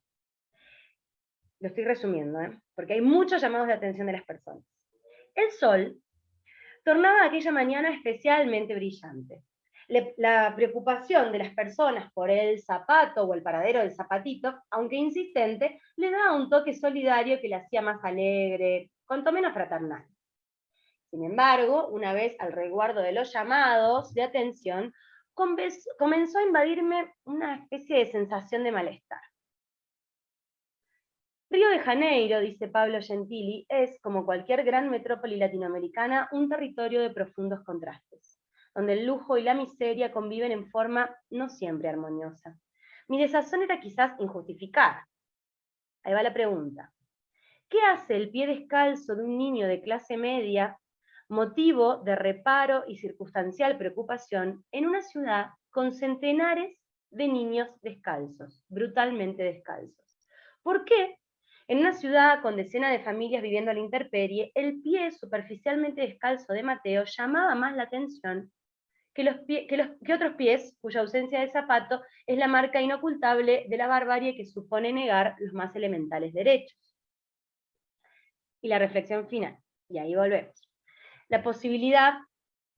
Lo estoy resumiendo, porque hay muchos llamados de atención de las personas. El sol tornaba aquella mañana especialmente brillante. La preocupación de las personas por el zapato o el paradero del zapatito, aunque insistente, le daba un toque solidario que le hacía más alegre, cuanto menos fraternal. Sin embargo, una vez al resguardo de los llamados de atención, comenzó a invadirme una especie de sensación de malestar. Río de Janeiro, dice Pablo Gentili, es, como cualquier gran metrópoli latinoamericana, un territorio de profundos contrastes, donde el lujo y la miseria conviven en forma no siempre armoniosa. Mi desazón era quizás injustificada. Ahí va la pregunta. ¿Qué hace el pie descalzo de un niño de clase media, motivo de reparo y circunstancial preocupación, en una ciudad con centenares de niños descalzos, brutalmente descalzos? ¿Por qué? En una ciudad con decenas de familias viviendo a la intemperie, el pie superficialmente descalzo de Mateo llamaba más la atención que otros pies cuya ausencia de zapato es la marca inocultable de la barbarie que supone negar los más elementales derechos. Y la reflexión final, y ahí volvemos. La posibilidad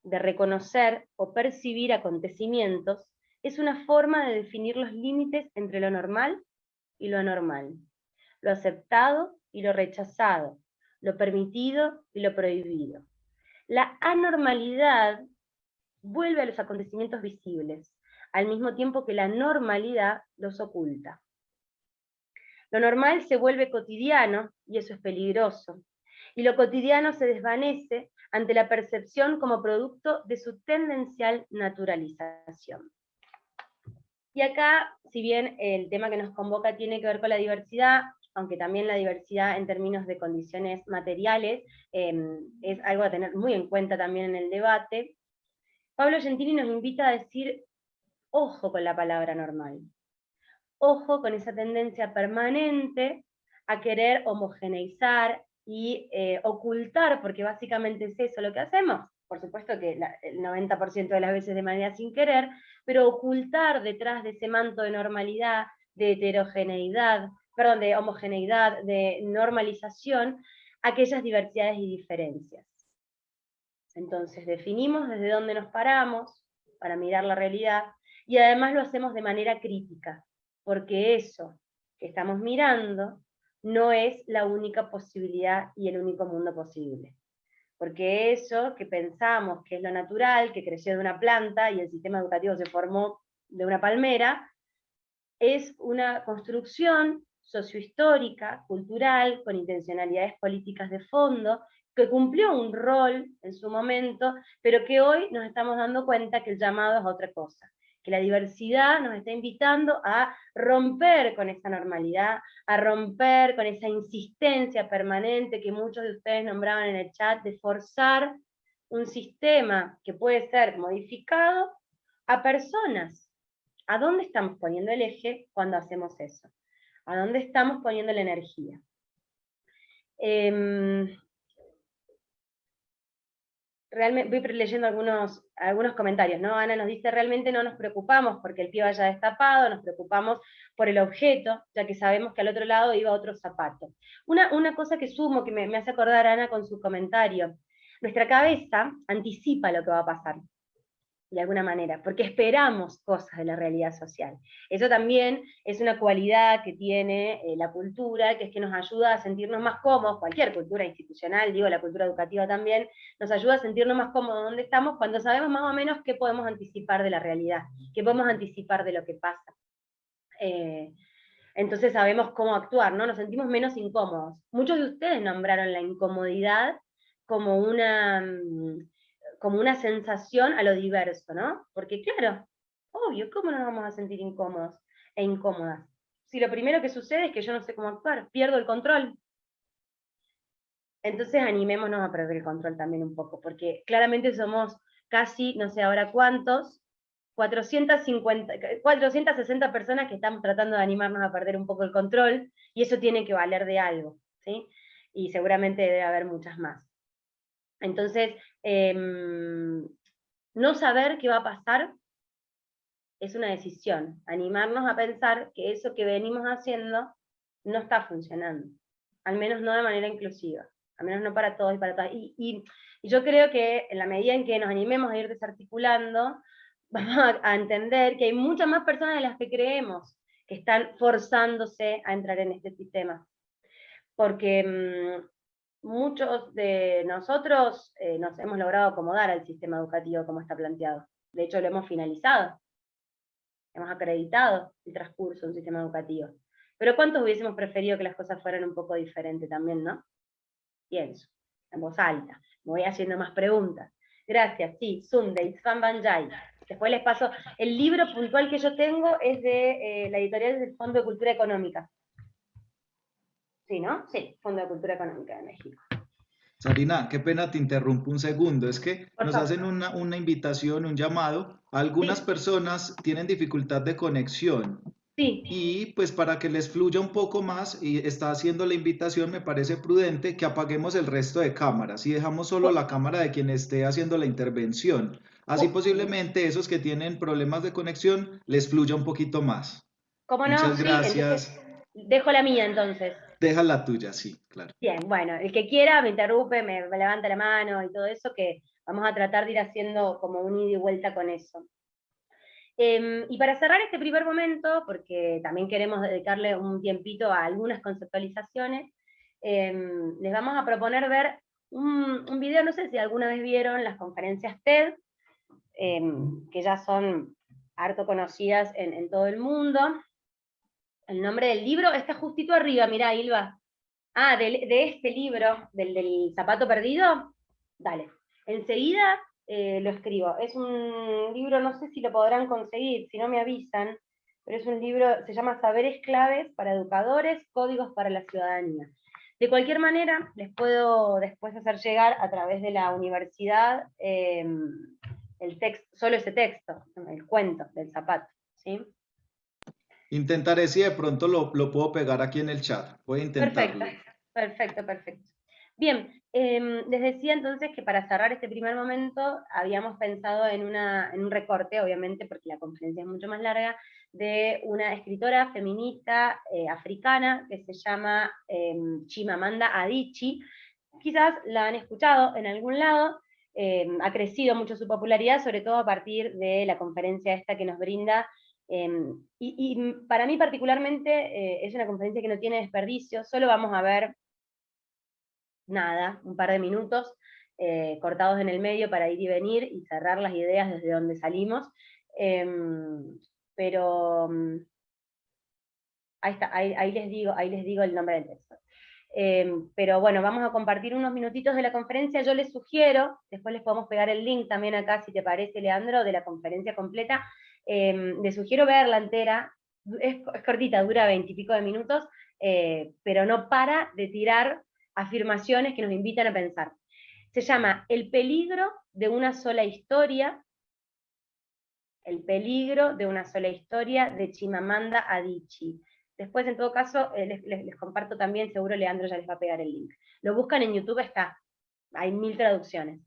de reconocer o percibir acontecimientos es una forma de definir los límites entre lo normal y lo anormal, lo aceptado y lo rechazado, lo permitido y lo prohibido. La anormalidad vuelve a los acontecimientos visibles, al mismo tiempo que la normalidad los oculta. Lo normal se vuelve cotidiano, y eso es peligroso, y lo cotidiano se desvanece ante la percepción como producto de su tendencial naturalización. Y acá, si bien el tema que nos convoca tiene que ver con la diversidad, aunque también la diversidad en términos de condiciones materiales es algo a tener muy en cuenta también en el debate, Pablo Gentili nos invita a decir, ojo con la palabra normal, ojo con esa tendencia permanente a querer homogeneizar y ocultar, porque básicamente es eso lo que hacemos, por supuesto que el 90% de las veces de manera sin querer, pero ocultar detrás de ese manto de normalidad, de heterogeneidad, perdón, de homogeneidad, de normalización, aquellas diversidades y diferencias. Entonces definimos desde dónde nos paramos para mirar la realidad, y además lo hacemos de manera crítica, porque eso que estamos mirando no es la única posibilidad y el único mundo posible. Porque eso que pensamos que es lo natural, que creció de una planta y el sistema educativo se formó de una palmera, es una construcción sociohistórica, cultural, con intencionalidades políticas de fondo, que cumplió un rol en su momento, pero que hoy nos estamos dando cuenta que el llamado es otra cosa, que la diversidad nos está invitando a romper con esa normalidad, a romper con esa insistencia permanente que muchos de ustedes nombraban en el chat, de forzar un sistema que puede ser modificado a personas. ¿A dónde estamos poniendo el eje cuando hacemos eso? ¿A dónde estamos poniendo la energía? Realmente voy leyendo algunos comentarios, ¿no? Ana nos dice, realmente no nos preocupamos porque el pie vaya destapado, nos preocupamos por el objeto, ya que sabemos que al otro lado iba otro zapato. Una cosa que sumo, que me hace acordar Ana con su comentario, nuestra cabeza anticipa lo que va a pasar, de alguna manera, porque esperamos cosas de la realidad social. Eso también es una cualidad que tiene la cultura, que es que nos ayuda a sentirnos más cómodos, cualquier cultura institucional, digo, la cultura educativa también, nos ayuda a sentirnos más cómodos donde estamos cuando sabemos más o menos qué podemos anticipar de la realidad, qué podemos anticipar de lo que pasa. Entonces sabemos cómo actuar, ¿no? Nos sentimos menos incómodos. Muchos de ustedes nombraron la incomodidad como una sensación a lo diverso, ¿no? Porque claro, obvio, ¿cómo nos vamos a sentir incómodos e incómodas? Si lo primero que sucede es que yo no sé cómo actuar, pierdo el control. Entonces animémonos a perder el control también un poco, porque claramente somos casi, no sé ahora cuántos, 460 personas que estamos tratando de animarnos a perder un poco el control, y eso tiene que valer de algo, ¿sí? Y seguramente debe haber muchas más. Entonces, no saber qué va a pasar es una decisión. Animarnos a pensar que eso que venimos haciendo no está funcionando, al menos no de manera inclusiva, al menos no para todos y para todas. Y yo creo que en la medida en que nos animemos a ir desarticulando, vamos a entender que hay muchas más personas de las que creemos que están forzándose a entrar en este sistema. Porque muchos de nosotros nos hemos logrado acomodar al sistema educativo como está planteado. De hecho, lo hemos finalizado. Hemos acreditado el transcurso de un sistema educativo. Pero ¿cuántos hubiésemos preferido que las cosas fueran un poco diferentes también, no? Pienso, en voz alta. Me voy haciendo más preguntas. Gracias, sí, Sunday, Svan Banjai. Después les paso, el libro puntual que yo tengo es de la editorial del Fondo de Cultura Económica. Sí, ¿no? Sí, Fondo de Cultura Económica de México. Sabrina, qué pena te interrumpo un segundo, es que Por nos favor. hacen una invitación, un llamado. Algunas Sí. personas tienen dificultad de conexión Sí, y pues para que les fluya un poco más y está haciendo la invitación, me parece prudente que apaguemos el resto de cámaras y dejamos solo la cámara de quien esté haciendo la intervención. Así posiblemente esos que tienen problemas de conexión les fluya un poquito más. ¿cómo no? Muchas Sí, gracias. entonces dejo la mía entonces. Deja la tuya, sí, claro. Bien, bueno, el que quiera me interrumpe, me levanta la mano y todo eso, que vamos a tratar de ir haciendo como un ida y vuelta con eso. Y para cerrar este primer momento, porque también queremos dedicarle un tiempito a algunas conceptualizaciones, les vamos a proponer ver un video, no sé si alguna vez vieron las conferencias TED, que ya son harto conocidas en todo el mundo. El nombre del libro está justito arriba, mirá, Ilva. Ah, de este libro, del zapato perdido, dale. Enseguida lo escribo. Es un libro, no sé si lo podrán conseguir, si no me avisan, pero es un libro, se llama Saberes Claves para Educadores, Códigos para la Ciudadanía. De cualquier manera, les puedo después hacer llegar a través de la universidad el texto, solo ese texto, el cuento del zapato, ¿sí? Intentaré si de pronto lo puedo pegar aquí en el chat. Voy a intentarlo. Perfecto. Bien, les decía entonces que para cerrar este primer momento habíamos pensado en un recorte, obviamente porque la conferencia es mucho más larga, de una escritora feminista africana que se llama Chimamanda Adichie. Quizás la han escuchado en algún lado, ha crecido mucho su popularidad, sobre todo a partir de la conferencia esta que nos brinda. Y para mí particularmente es una conferencia que no tiene desperdicio, solo vamos a ver nada, un par de minutos cortados en el medio para ir y venir y cerrar las ideas desde donde salimos, pero ahí está, ahí les digo el nombre del texto. Pero bueno, vamos a compartir unos minutitos de la conferencia. Yo les sugiero, después les podemos pegar el link también acá, si te parece, Leandro, de la conferencia completa. Les sugiero verla entera, es cortita, dura 20 y pico de minutos, pero no para de tirar afirmaciones que nos invitan a pensar. Se llama El peligro de una sola historia, El peligro de una sola historia, de Chimamanda Adichie. Después, en todo caso, les comparto también, seguro Leandro ya les va a pegar el link. Lo buscan en YouTube, está, hay 1000 traducciones.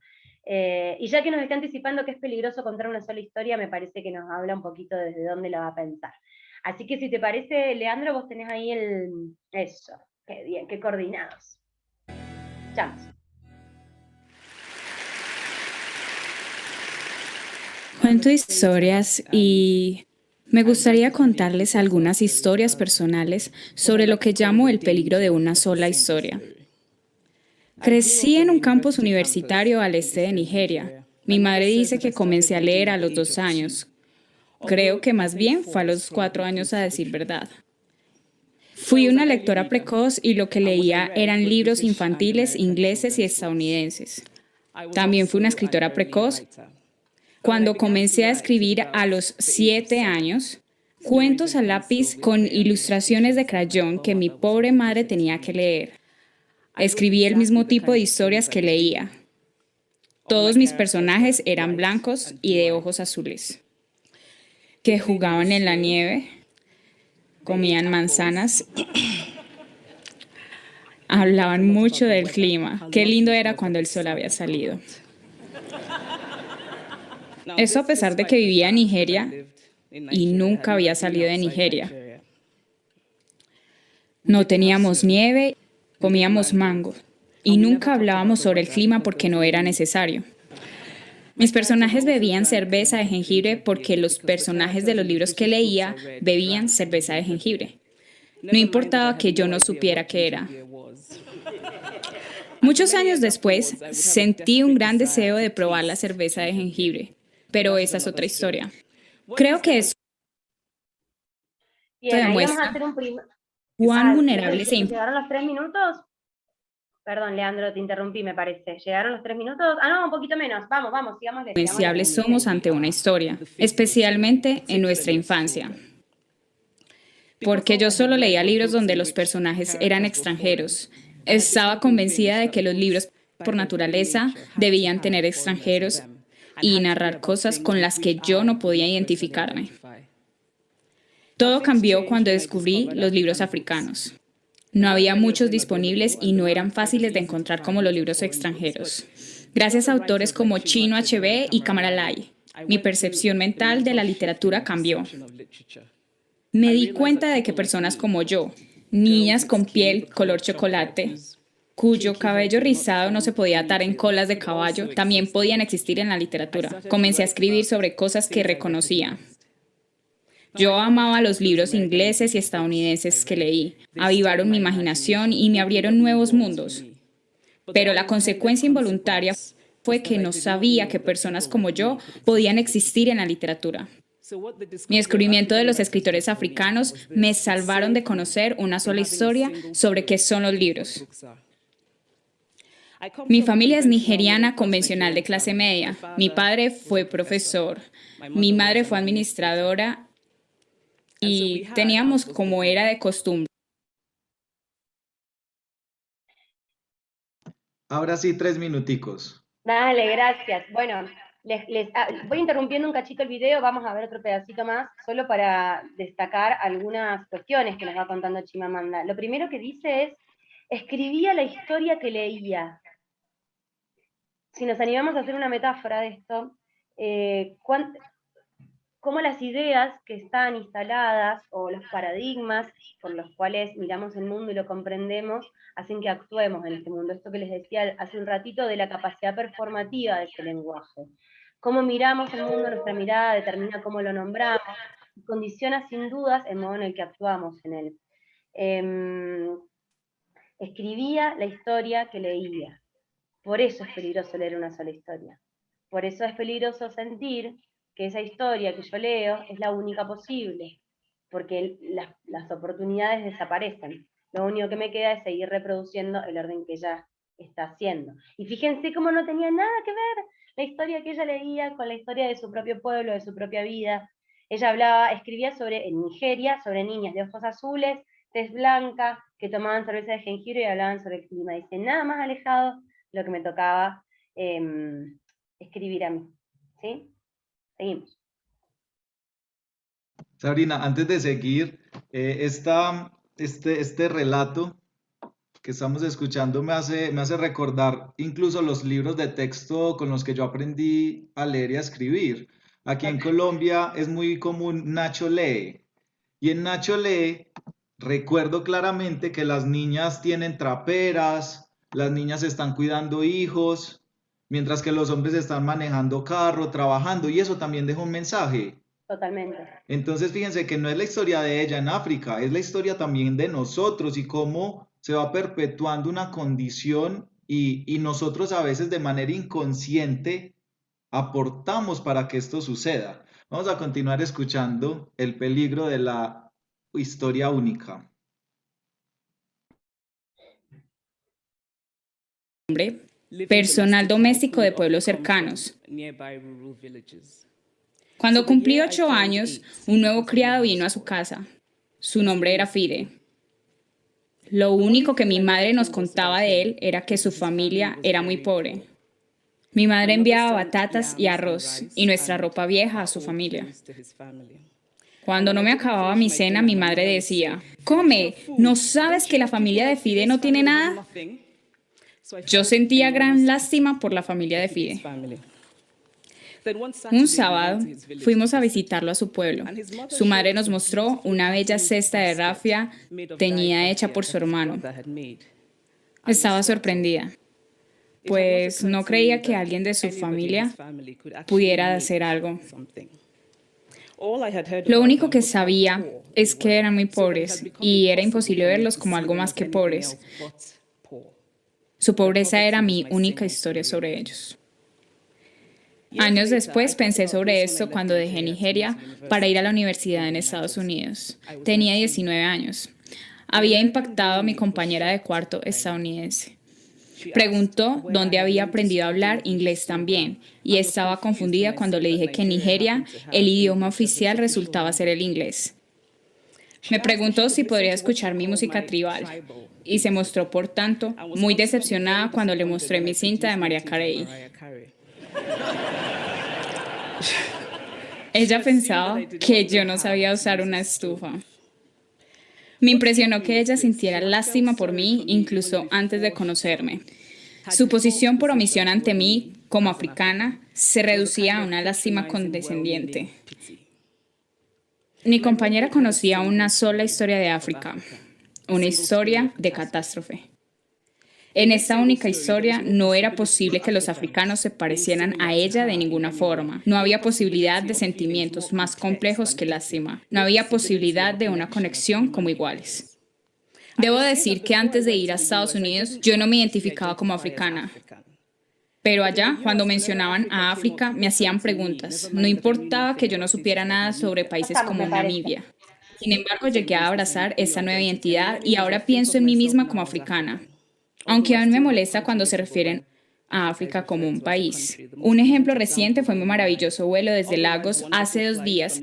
Y ya que nos está anticipando que es peligroso contar una sola historia, me parece que nos habla un poquito desde dónde la va a pensar. Así que si te parece, Leandro, vos tenés ahí eso, qué bien, qué coordinados. Chamos. Cuento historias y me gustaría contarles algunas historias personales sobre lo que llamo el peligro de una sola historia. Crecí en un campus universitario al este de Nigeria. Mi madre dice que comencé a leer a los 2 años. Creo que más bien fue a los 4 años a decir verdad. Fui una lectora precoz y lo que leía eran libros infantiles ingleses y estadounidenses. También fui una escritora precoz. Cuando comencé a escribir a los 7 años, cuentos a lápiz con ilustraciones de crayón que mi pobre madre tenía que leer. Escribí el mismo tipo de historias que leía. Todos mis personajes eran blancos y de ojos azules, que jugaban en la nieve, comían manzanas, hablaban mucho del clima. Qué lindo era cuando el sol había salido. Eso a pesar de que vivía en Nigeria y nunca había salido de Nigeria. No teníamos nieve, comíamos mango y nunca hablábamos sobre el clima porque no era necesario. Mis personajes bebían cerveza de jengibre porque los personajes de los libros que leía bebían cerveza de jengibre. No importaba que yo no supiera qué era. Muchos años después, sentí un gran deseo de probar la cerveza de jengibre, pero esa es otra historia. Creo que eso Bien, ahí vamos a demuestra hacer un primer... cuán vulnerable se ¿Llegaron los 3 minutos? Perdón, Leandro, te interrumpí, me parece. ¿Llegaron los 3 minutos? Ah, no, un poquito menos. Vamos, sigámosle. influenciables somos ante una historia, especialmente en nuestra infancia. Porque yo solo leía libros donde los personajes eran extranjeros. Estaba convencida de que los libros, por naturaleza, debían tener extranjeros y narrar cosas con las que yo no podía identificarme. Todo cambió cuando descubrí los libros africanos. No había muchos disponibles y no eran fáciles de encontrar como los libros extranjeros. Gracias a autores como Chinua Achebe y Kamara Lai, mi percepción mental de la literatura cambió. Me di cuenta de que personas como yo, niñas con piel color chocolate, cuyo cabello rizado no se podía atar en colas de caballo, también podían existir en la literatura. Comencé a escribir sobre cosas que reconocía. Yo amaba los libros ingleses y estadounidenses que leí. Avivaron mi imaginación y me abrieron nuevos mundos. Pero la consecuencia involuntaria fue que no sabía que personas como yo podían existir en la literatura. Mi descubrimiento de los escritores africanos me salvaron de conocer una sola historia sobre qué son los libros. Mi familia es nigeriana convencional de clase media. Mi padre fue profesor, mi madre fue administradora y teníamos, como era de costumbre. Ahora sí, 3 minuticos. Dale, gracias. Bueno, voy interrumpiendo un cachito el video, vamos a ver otro pedacito más, solo para destacar algunas cuestiones que nos va contando Chimamanda. Lo primero que dice es, escribía la historia que leía. Si nos animamos a hacer una metáfora de esto, cómo las ideas que están instaladas o los paradigmas por los cuales miramos el mundo y lo comprendemos hacen que actuemos en este mundo. Esto que les decía hace un ratito de la capacidad performativa de ese lenguaje. Cómo miramos el mundo, nuestra mirada determina cómo lo nombramos, y condiciona sin dudas el modo en el que actuamos en él. Escribía la historia que leía. Por eso es peligroso leer una sola historia. Por eso es peligroso sentir que esa historia que yo leo es la única posible, porque las oportunidades desaparecen. Lo único que me queda es seguir reproduciendo el orden que ella está haciendo. Y fíjense cómo no tenía nada que ver la historia que ella leía con la historia de su propio pueblo, de su propia vida. Ella escribía en Nigeria, sobre niñas de ojos azules, tez blanca, que tomaban cerveza de jengibre y hablaban sobre el clima. Dice, nada más alejado de lo que me tocaba escribir a mí. ¿Sí? Seguimos. Sabrina, antes de seguir, este relato que estamos escuchando me hace recordar incluso los libros de texto con los que yo aprendí a leer y a escribir. Aquí en Colombia es muy común Nacho Lee. Y en Nacho Lee recuerdo claramente que las niñas tienen traperas, las niñas están cuidando hijos, mientras que los hombres están manejando carro, trabajando, y eso también deja un mensaje. Totalmente. Entonces fíjense que no es la historia de ella en África, es la historia también de nosotros y cómo se va perpetuando una condición y nosotros a veces de manera inconsciente aportamos para que esto suceda. Vamos a continuar escuchando el peligro de la historia única. Personal doméstico de pueblos cercanos. Cuando cumplí 8 años, un nuevo criado vino a su casa. Su nombre era Fide. Lo único que mi madre nos contaba de él era que su familia era muy pobre. Mi madre enviaba batatas y arroz y nuestra ropa vieja a su familia. Cuando no me acababa mi cena, mi madre decía, «Come, ¿no sabes que la familia de Fide no tiene nada?» Yo sentía gran lástima por la familia de Fide. Un sábado fuimos a visitarlo a su pueblo. Su madre nos mostró una bella cesta de rafia teñida hecha por su hermano. Estaba sorprendida, pues no creía que alguien de su familia pudiera hacer algo. Lo único que sabía es que eran muy pobres y era imposible verlos como algo más que pobres. Su pobreza era mi única historia sobre ellos. Años después pensé sobre esto cuando dejé Nigeria para ir a la universidad en Estados Unidos. Tenía 19 años. Había impactado a mi compañera de cuarto estadounidense. Preguntó dónde había aprendido a hablar inglés también y estaba confundida cuando le dije que en Nigeria el idioma oficial resultaba ser el inglés. Me preguntó si podría escuchar mi música tribal y se mostró, por tanto, muy decepcionada cuando le mostré mi cinta de Mariah Carey. Ella pensaba que yo no sabía usar una estufa. Me impresionó que ella sintiera lástima por mí incluso antes de conocerme. Su posición por omisión ante mí, como africana, se reducía a una lástima condescendiente. Mi compañera conocía una sola historia de África, una historia de catástrofe. En esta única historia no era posible que los africanos se parecieran a ella de ninguna forma. No había posibilidad de sentimientos más complejos que lástima. No había posibilidad de una conexión como iguales. Debo decir que antes de ir a Estados Unidos, yo no me identificaba como africana. Pero allá, cuando mencionaban a África, me hacían preguntas. No importaba que yo no supiera nada sobre países como Namibia. Sin embargo, llegué a abrazar esta nueva identidad y ahora pienso en mí misma como africana. Aunque aún me molesta cuando se refieren a África como un país. Un ejemplo reciente fue mi maravilloso vuelo desde Lagos hace 2 días,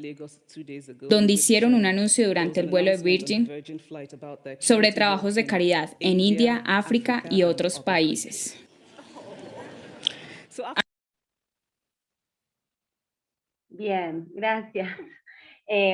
donde hicieron un anuncio durante el vuelo de Virgin sobre trabajos de caridad en India, África y otros países. Bien, gracias.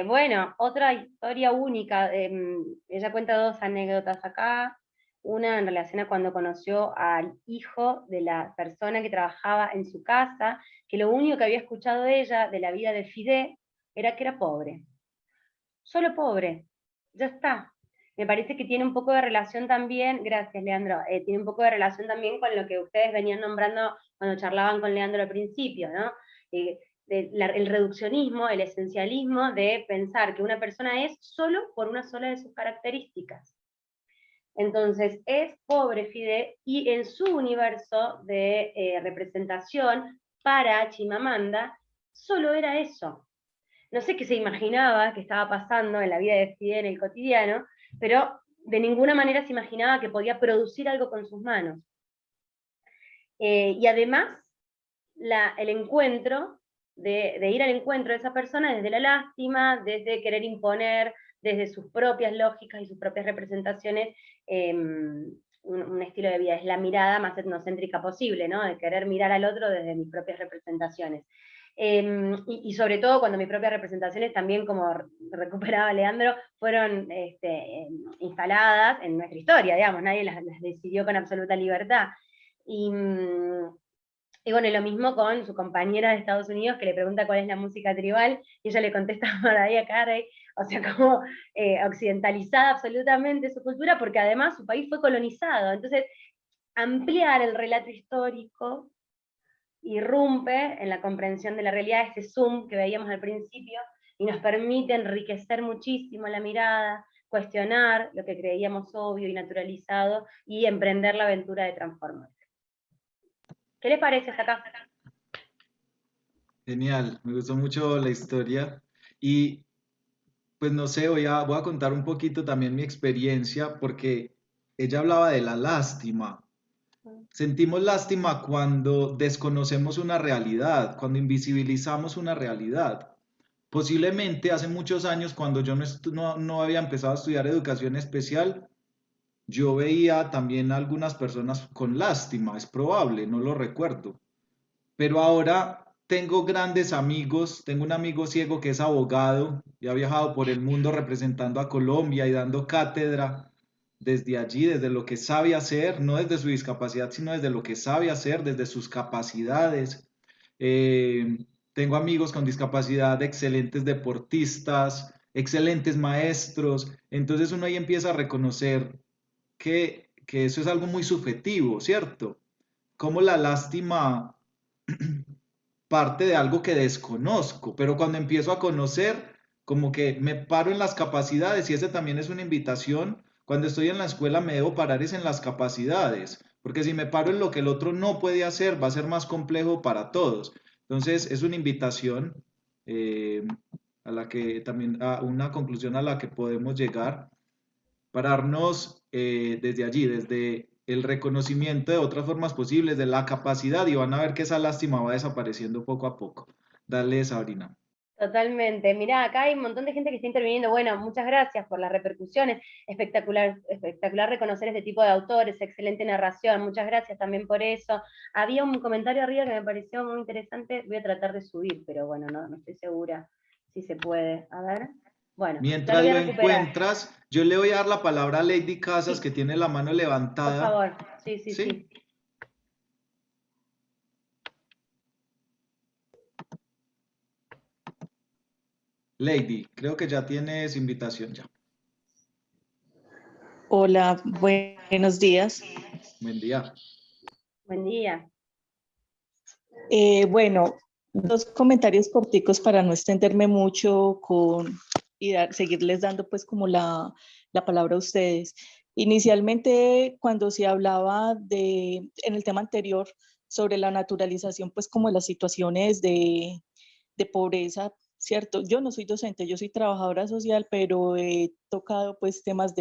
Bueno, otra historia única. Ella cuenta 2 anécdotas acá. Una en relación a cuando conoció al hijo de la persona que trabajaba en su casa, que lo único que había escuchado ella de la vida de Fide era que era pobre. Solo pobre. Ya está. Me parece que tiene un poco de relación también, gracias Leandro, tiene un poco de relación también con lo que ustedes venían nombrando cuando charlaban con Leandro al principio, ¿no? El reduccionismo, el esencialismo de pensar que una persona es solo por una sola de sus características. Entonces, es pobre Fide, y en su universo de representación para Chimamanda, solo era eso. No sé qué se imaginaba que estaba pasando en la vida de Fide en el cotidiano, pero de ninguna manera se imaginaba que podía producir algo con sus manos. Y además, el encuentro, de ir al encuentro de esa persona desde la lástima, desde querer imponer, desde sus propias lógicas y sus propias representaciones, un estilo de vida, es la mirada más etnocéntrica posible, ¿no? De querer mirar al otro desde mis propias representaciones. Y sobre todo cuando mis propias representaciones también, como recuperaba Leandro, fueron instaladas en nuestra historia, digamos, nadie las decidió con absoluta libertad. Y bueno, lo mismo con su compañera de Estados Unidos, que le pregunta cuál es la música tribal, y ella le contesta Mariah Carey, o sea, como occidentalizada absolutamente su cultura, porque además su país fue colonizado. Entonces, ampliar el relato histórico irrumpe en la comprensión de la realidad, este zoom que veíamos al principio, y nos permite enriquecer muchísimo la mirada, cuestionar lo que creíamos obvio y naturalizado, y emprender la aventura de transformar. ¿Qué les parece hasta acá? Genial, me gustó mucho la historia y pues no sé, voy a contar un poquito también mi experiencia porque ella hablaba de la lástima. Sentimos lástima cuando desconocemos una realidad, cuando invisibilizamos una realidad. Posiblemente hace muchos años, cuando yo no había empezado a estudiar educación especial, yo veía también a algunas personas con lástima, es probable, no lo recuerdo. Pero ahora tengo grandes amigos, tengo un amigo ciego que es abogado y ha viajado por el mundo representando a Colombia y dando cátedra desde allí, desde lo que sabe hacer, no desde su discapacidad, sino desde lo que sabe hacer, desde sus capacidades. Tengo amigos con discapacidad, excelentes deportistas, excelentes maestros. Entonces uno ahí empieza a reconocer que eso es algo muy subjetivo, ¿cierto? Como la lástima parte de algo que desconozco, pero cuando empiezo a conocer, como que me paro en las capacidades y ese también es una invitación. Cuando estoy en la escuela me debo parar es en las capacidades, porque si me paro en lo que el otro no puede hacer, va a ser más complejo para todos. Entonces es una invitación a la que también, a una conclusión a la que podemos llegar, pararnos desde allí, desde el reconocimiento de otras formas posibles, de la capacidad, y van a ver que esa lástima va desapareciendo poco a poco. Dale, Sabrina. Totalmente. Mirá, acá hay un montón de gente que está interviniendo. Bueno, muchas gracias por las repercusiones. Espectacular, espectacular reconocer este tipo de autores, excelente narración. Muchas gracias también por eso. Había un comentario arriba que me pareció muy interesante. Voy a tratar de subir, pero bueno, no estoy segura si se puede. A ver. Bueno, mientras ya lo lo voy a recuperar. encuentras, yo le voy a dar la palabra a Lady Casas, que tiene la mano levantada. Por favor, sí. Lady, creo que ya tienes invitación ya. Hola, buenos días. Buen día. Buen día. Bueno, dos comentarios corticos para no extenderme mucho y seguirles dando pues como la palabra a ustedes. Inicialmente, cuando se hablaba en el tema anterior sobre la naturalización, pues como las situaciones de pobreza, ¿cierto? Yo no soy docente, yo soy trabajadora social, pero he tocado pues temas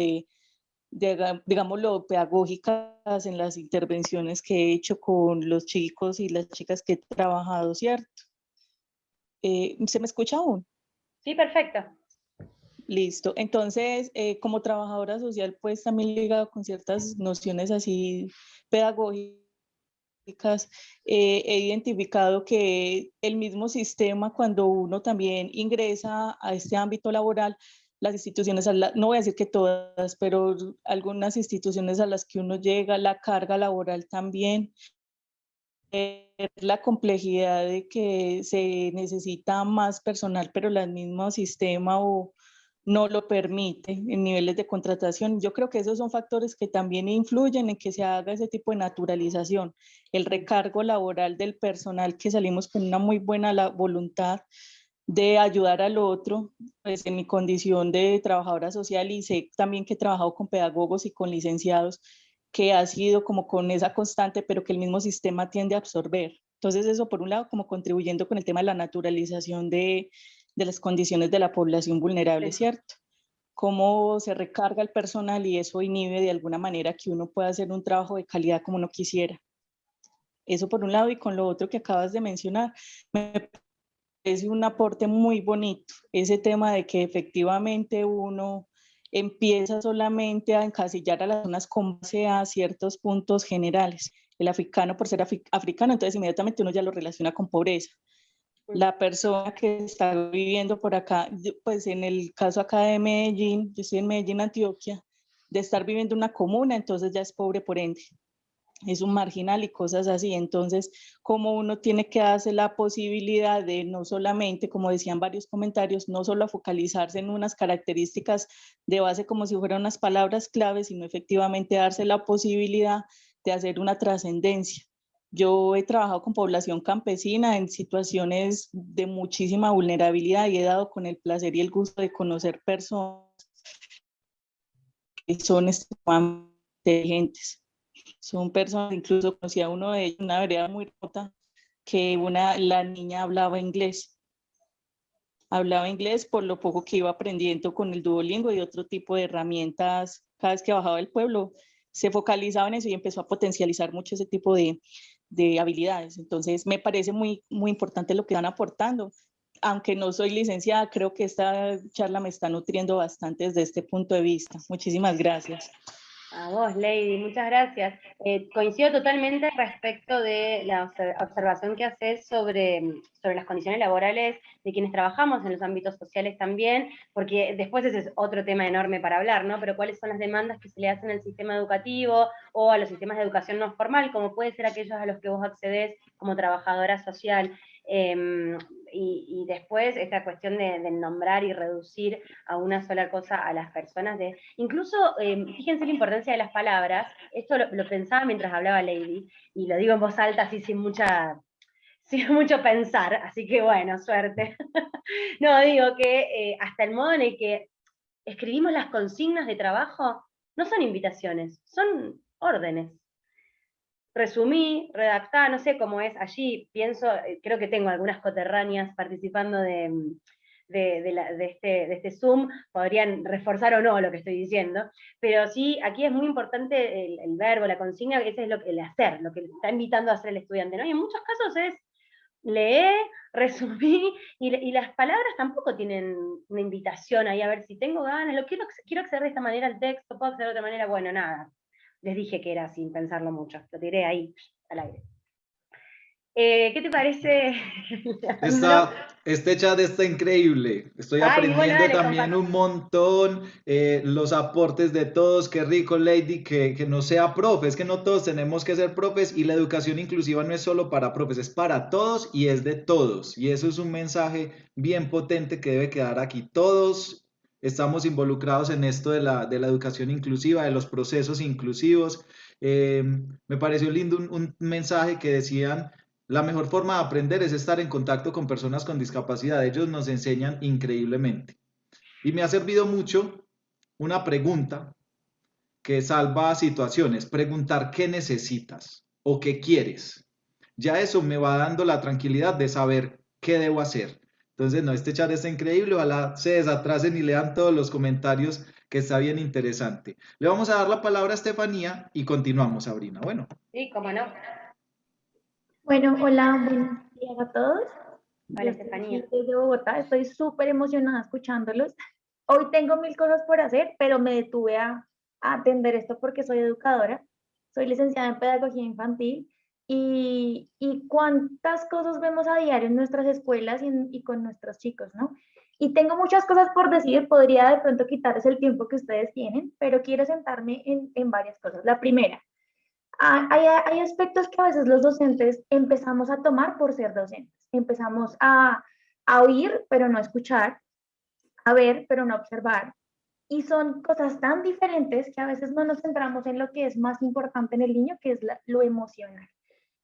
digámoslo, pedagógicas en las intervenciones que he hecho con los chicos y las chicas que he trabajado, ¿cierto? ¿Se me escucha aún? Sí, perfecto. Listo. Entonces, como trabajadora social, pues también ligado con ciertas nociones así pedagógicas, he identificado que el mismo sistema, cuando uno también ingresa a este ámbito laboral, las instituciones, no voy a decir que todas, pero algunas instituciones a las que uno llega, la carga laboral también, la complejidad de que se necesita más personal, pero el mismo sistema no lo permite en niveles de contratación. Yo creo que esos son factores que también influyen en que se haga ese tipo de naturalización, el recargo laboral del personal, que salimos con una muy buena voluntad de ayudar al otro, pues en mi condición de trabajadora social, y sé también que he trabajado con pedagogos y con licenciados, que ha sido como con esa constante, pero que el mismo sistema tiende a absorber. Entonces eso por un lado como contribuyendo con el tema de la naturalización de las condiciones de la población vulnerable, ¿cierto? Cómo se recarga el personal y eso inhibe de alguna manera que uno pueda hacer un trabajo de calidad como uno quisiera. Eso por un lado, y con lo otro que acabas de mencionar, me parece un aporte muy bonito, ese tema de que efectivamente uno empieza solamente a encasillar a las zonas con base a ciertos puntos generales. El africano, por ser africano, entonces inmediatamente uno ya lo relaciona con pobreza. La persona que está viviendo por acá, pues en el caso acá de Medellín, yo estoy en Medellín, Antioquia, de estar viviendo una comuna, entonces ya es pobre por ende, es un marginal y cosas así. Entonces, como uno tiene que darse la posibilidad de no solamente, como decían varios comentarios, no solo focalizarse en unas características de base como si fueran unas palabras claves, sino efectivamente darse la posibilidad de hacer una trascendencia. Yo he trabajado con población campesina en situaciones de muchísima vulnerabilidad y he dado con el placer y el gusto de conocer personas que son extremadamente inteligentes. Son personas, incluso conocí a uno de ellos, una vereda muy remota, que la niña hablaba inglés por lo poco que iba aprendiendo con el Duolingo y otro tipo de herramientas. Cada vez que bajaba del pueblo se focalizaba en eso y empezó a potencializar mucho ese tipo de habilidades. Entonces me parece muy, muy importante lo que están aportando. Aunque no soy licenciada, creo que esta charla me está nutriendo bastante desde este punto de vista. Muchísimas gracias. A vos, Lady, muchas gracias. Coincido totalmente respecto de la observación que haces sobre las condiciones laborales de quienes trabajamos en los ámbitos sociales también, porque después ese es otro tema enorme para hablar, ¿no? Pero cuáles son las demandas que se le hacen al sistema educativo o a los sistemas de educación no formal, como puede ser aquellos a los que vos accedés como trabajadora social. Y después esta cuestión de nombrar y reducir a una sola cosa a las personas, incluso, fíjense la importancia de las palabras, esto lo pensaba mientras hablaba Lady, y lo digo en voz alta así sin mucho pensar, así que bueno, suerte. No, digo que hasta el modo en el que escribimos las consignas de trabajo no son invitaciones, son órdenes. Resumí, redactá, no sé cómo es allí, pienso, creo que tengo algunas coterráneas participando de este Zoom, podrían reforzar o no lo que estoy diciendo, pero sí, aquí es muy importante el verbo, la consigna, ese es el hacer, lo que está invitando a hacer el estudiante, ¿no? Y en muchos casos es leer, resumí, y las palabras tampoco tienen una invitación ahí a ver si tengo ganas, quiero acceder de esta manera al texto, puedo acceder de otra manera, bueno, nada. Les dije que era sin pensarlo mucho, lo tiré ahí al aire. ¿Qué te parece? Este chat está increíble. Estoy Ay, bueno, aprendiendo dale, también un montón. Los aportes de todos. Qué rico, Lady, que no sea profe. Es que no todos tenemos que ser profes y la educación inclusiva no es solo para profes, es para todos y es de todos. Y eso es un mensaje bien potente que debe quedar aquí. Todos estamos involucrados en esto de la educación inclusiva, de los procesos inclusivos. Me pareció lindo un mensaje que decían. La mejor forma de aprender es estar en contacto con personas con discapacidad. Ellos nos enseñan increíblemente. Y me ha servido mucho una pregunta que salva situaciones. Preguntar qué necesitas o qué quieres. Ya eso me va dando la tranquilidad de saber qué debo hacer. Entonces, no, este chat está increíble. Ojalá se desatrasen y lean todos los comentarios, que está bien interesante. Le vamos a dar la palabra a Estefanía y continuamos, Sabrina. Bueno. Sí, cómo no. Bueno, hola, buenos días a todos. Hola, Estefanía. Estoy desde Bogotá, estoy súper emocionada escuchándolos. Hoy tengo 1000 cosas por hacer, pero me detuve a atender esto porque soy educadora, soy licenciada en pedagogía infantil y cuántas cosas vemos a diario en nuestras escuelas y con nuestros chicos, ¿no? Y tengo muchas cosas por decir, podría de pronto quitarles el tiempo que ustedes tienen, pero quiero sentarme en varias cosas. La primera, hay aspectos que a veces los docentes empezamos a tomar por ser docentes. Empezamos a oír, pero no escuchar, a ver, pero no observar. Y son cosas tan diferentes que a veces no nos centramos en lo que es más importante en el niño, que es lo emocional.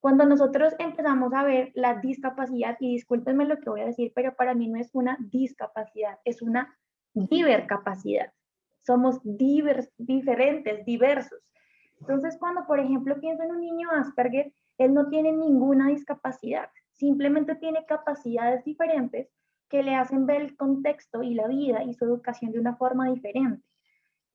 Cuando nosotros empezamos a ver la discapacidad, y discúlpenme lo que voy a decir, pero para mí no es una discapacidad, es una divercapacidad. Somos diferentes, diversos. Entonces, cuando, por ejemplo, pienso en un niño Asperger, él no tiene ninguna discapacidad, simplemente tiene capacidades diferentes que le hacen ver el contexto y la vida y su educación de una forma diferente.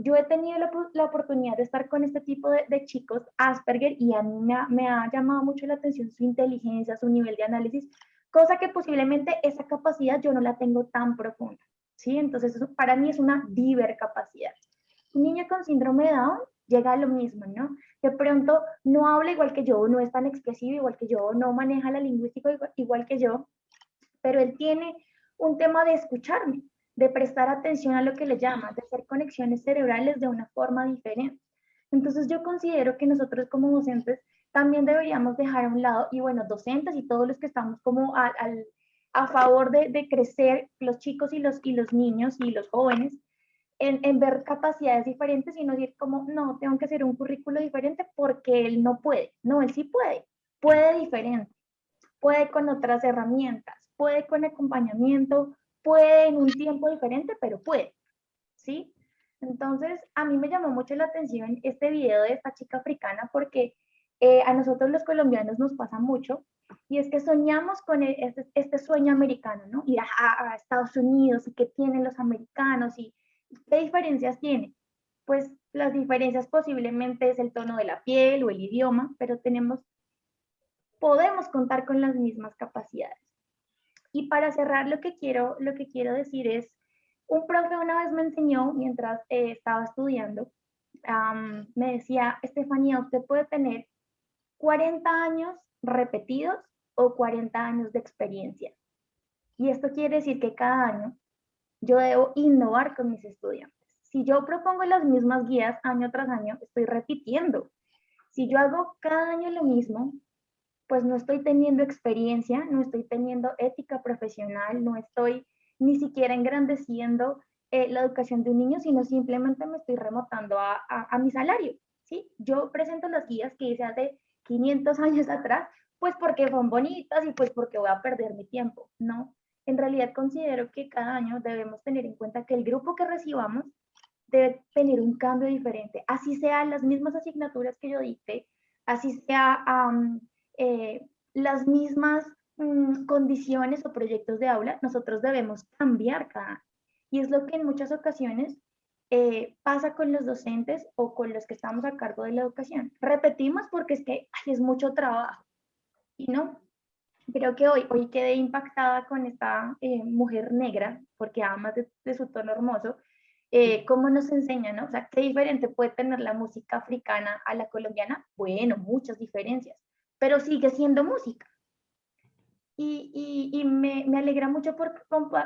Yo he tenido la oportunidad de estar con este tipo de chicos Asperger y a mí me ha llamado mucho la atención su inteligencia, su nivel de análisis, cosa que posiblemente esa capacidad yo no la tengo tan profunda, ¿sí? Entonces, eso para mí es una divercapacidad. Un niño con síndrome de Down llega a lo mismo, ¿no? De pronto no habla igual que yo, no es tan expresivo igual que yo, no maneja la lingüística igual que yo, pero él tiene un tema de escucharme, de prestar atención a lo que le llama, de hacer conexiones cerebrales de una forma diferente. Entonces yo considero que nosotros como docentes también deberíamos dejar a un lado, y bueno, docentes y todos los que estamos como a favor de crecer los chicos y los niños y los jóvenes, en ver capacidades diferentes y no decir como, no, tengo que hacer un currículo diferente porque él no puede. No, él sí puede diferente, puede con otras herramientas, puede con acompañamiento, puede en un tiempo diferente, pero puede, ¿sí? Entonces, a mí me llamó mucho la atención este video de esta chica africana porque a nosotros los colombianos nos pasa mucho y es que soñamos con este sueño americano, ¿no? Ir a Estados Unidos y qué tienen los americanos y qué diferencias tiene. Pues las diferencias posiblemente es el tono de la piel o el idioma, pero podemos contar con las mismas capacidades. Y para cerrar, lo que quiero decir es, un profe una vez me enseñó, mientras estaba estudiando, me decía, Estefanía, usted puede tener 40 años repetidos o 40 años de experiencia. Y esto quiere decir que cada año yo debo innovar con mis estudiantes. Si yo propongo las mismas guías año tras año, estoy repitiendo. Si yo hago cada año lo mismo, pues no estoy teniendo experiencia, no estoy teniendo ética profesional, no estoy ni siquiera engrandeciendo la educación de un niño, sino simplemente me estoy remontando a mi salario, ¿sí? Yo presento las guías que hice hace 500 años atrás, pues porque son bonitas y pues porque voy a perder mi tiempo, ¿no? En realidad considero que cada año debemos tener en cuenta que el grupo que recibamos debe tener un cambio diferente, así sean las mismas asignaturas que yo dicte, así sea las mismas condiciones o proyectos de aula, nosotros debemos cambiar cada año. Y es lo que en muchas ocasiones pasa con los docentes o con los que estamos a cargo de la educación. Repetimos porque es que ay, es mucho trabajo. Y no, creo que hoy quedé impactada con esta mujer negra, porque además de su tono hermoso, cómo nos enseña, ¿no? O sea, ¿qué diferente puede tener la música africana a la colombiana? Bueno, muchas diferencias, pero sigue siendo música. Y me alegra mucho por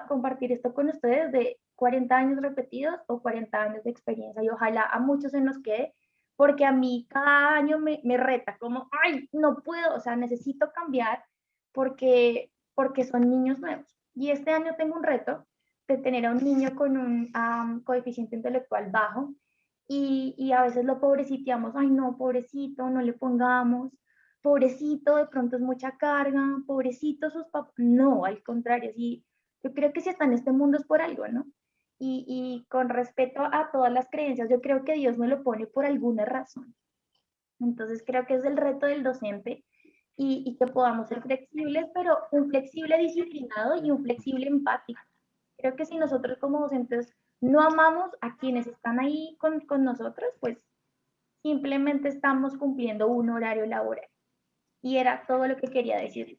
compartir esto con ustedes de 40 años repetidos o 40 años de experiencia, y ojalá a muchos se nos quede, porque a mí cada año me reta, como, ay, no puedo, o sea, necesito cambiar porque son niños nuevos. Y este año tengo un reto de tener a un niño con un coeficiente intelectual bajo y a veces lo pobreciteamos, ay no, pobrecito, no le pongamos, pobrecito, de pronto es mucha carga, pobrecito sus papás. No, al contrario, sí, yo creo que si está en este mundo es por algo, ¿no? Y con respeto a todas las creencias, yo creo que Dios me lo pone por alguna razón. Entonces creo que es el reto del docente y que podamos ser flexibles, pero un flexible disciplinado y un flexible empático. Creo que si nosotros como docentes no amamos a quienes están ahí con nosotros, pues simplemente estamos cumpliendo un horario laboral. Y era todo lo que quería decir.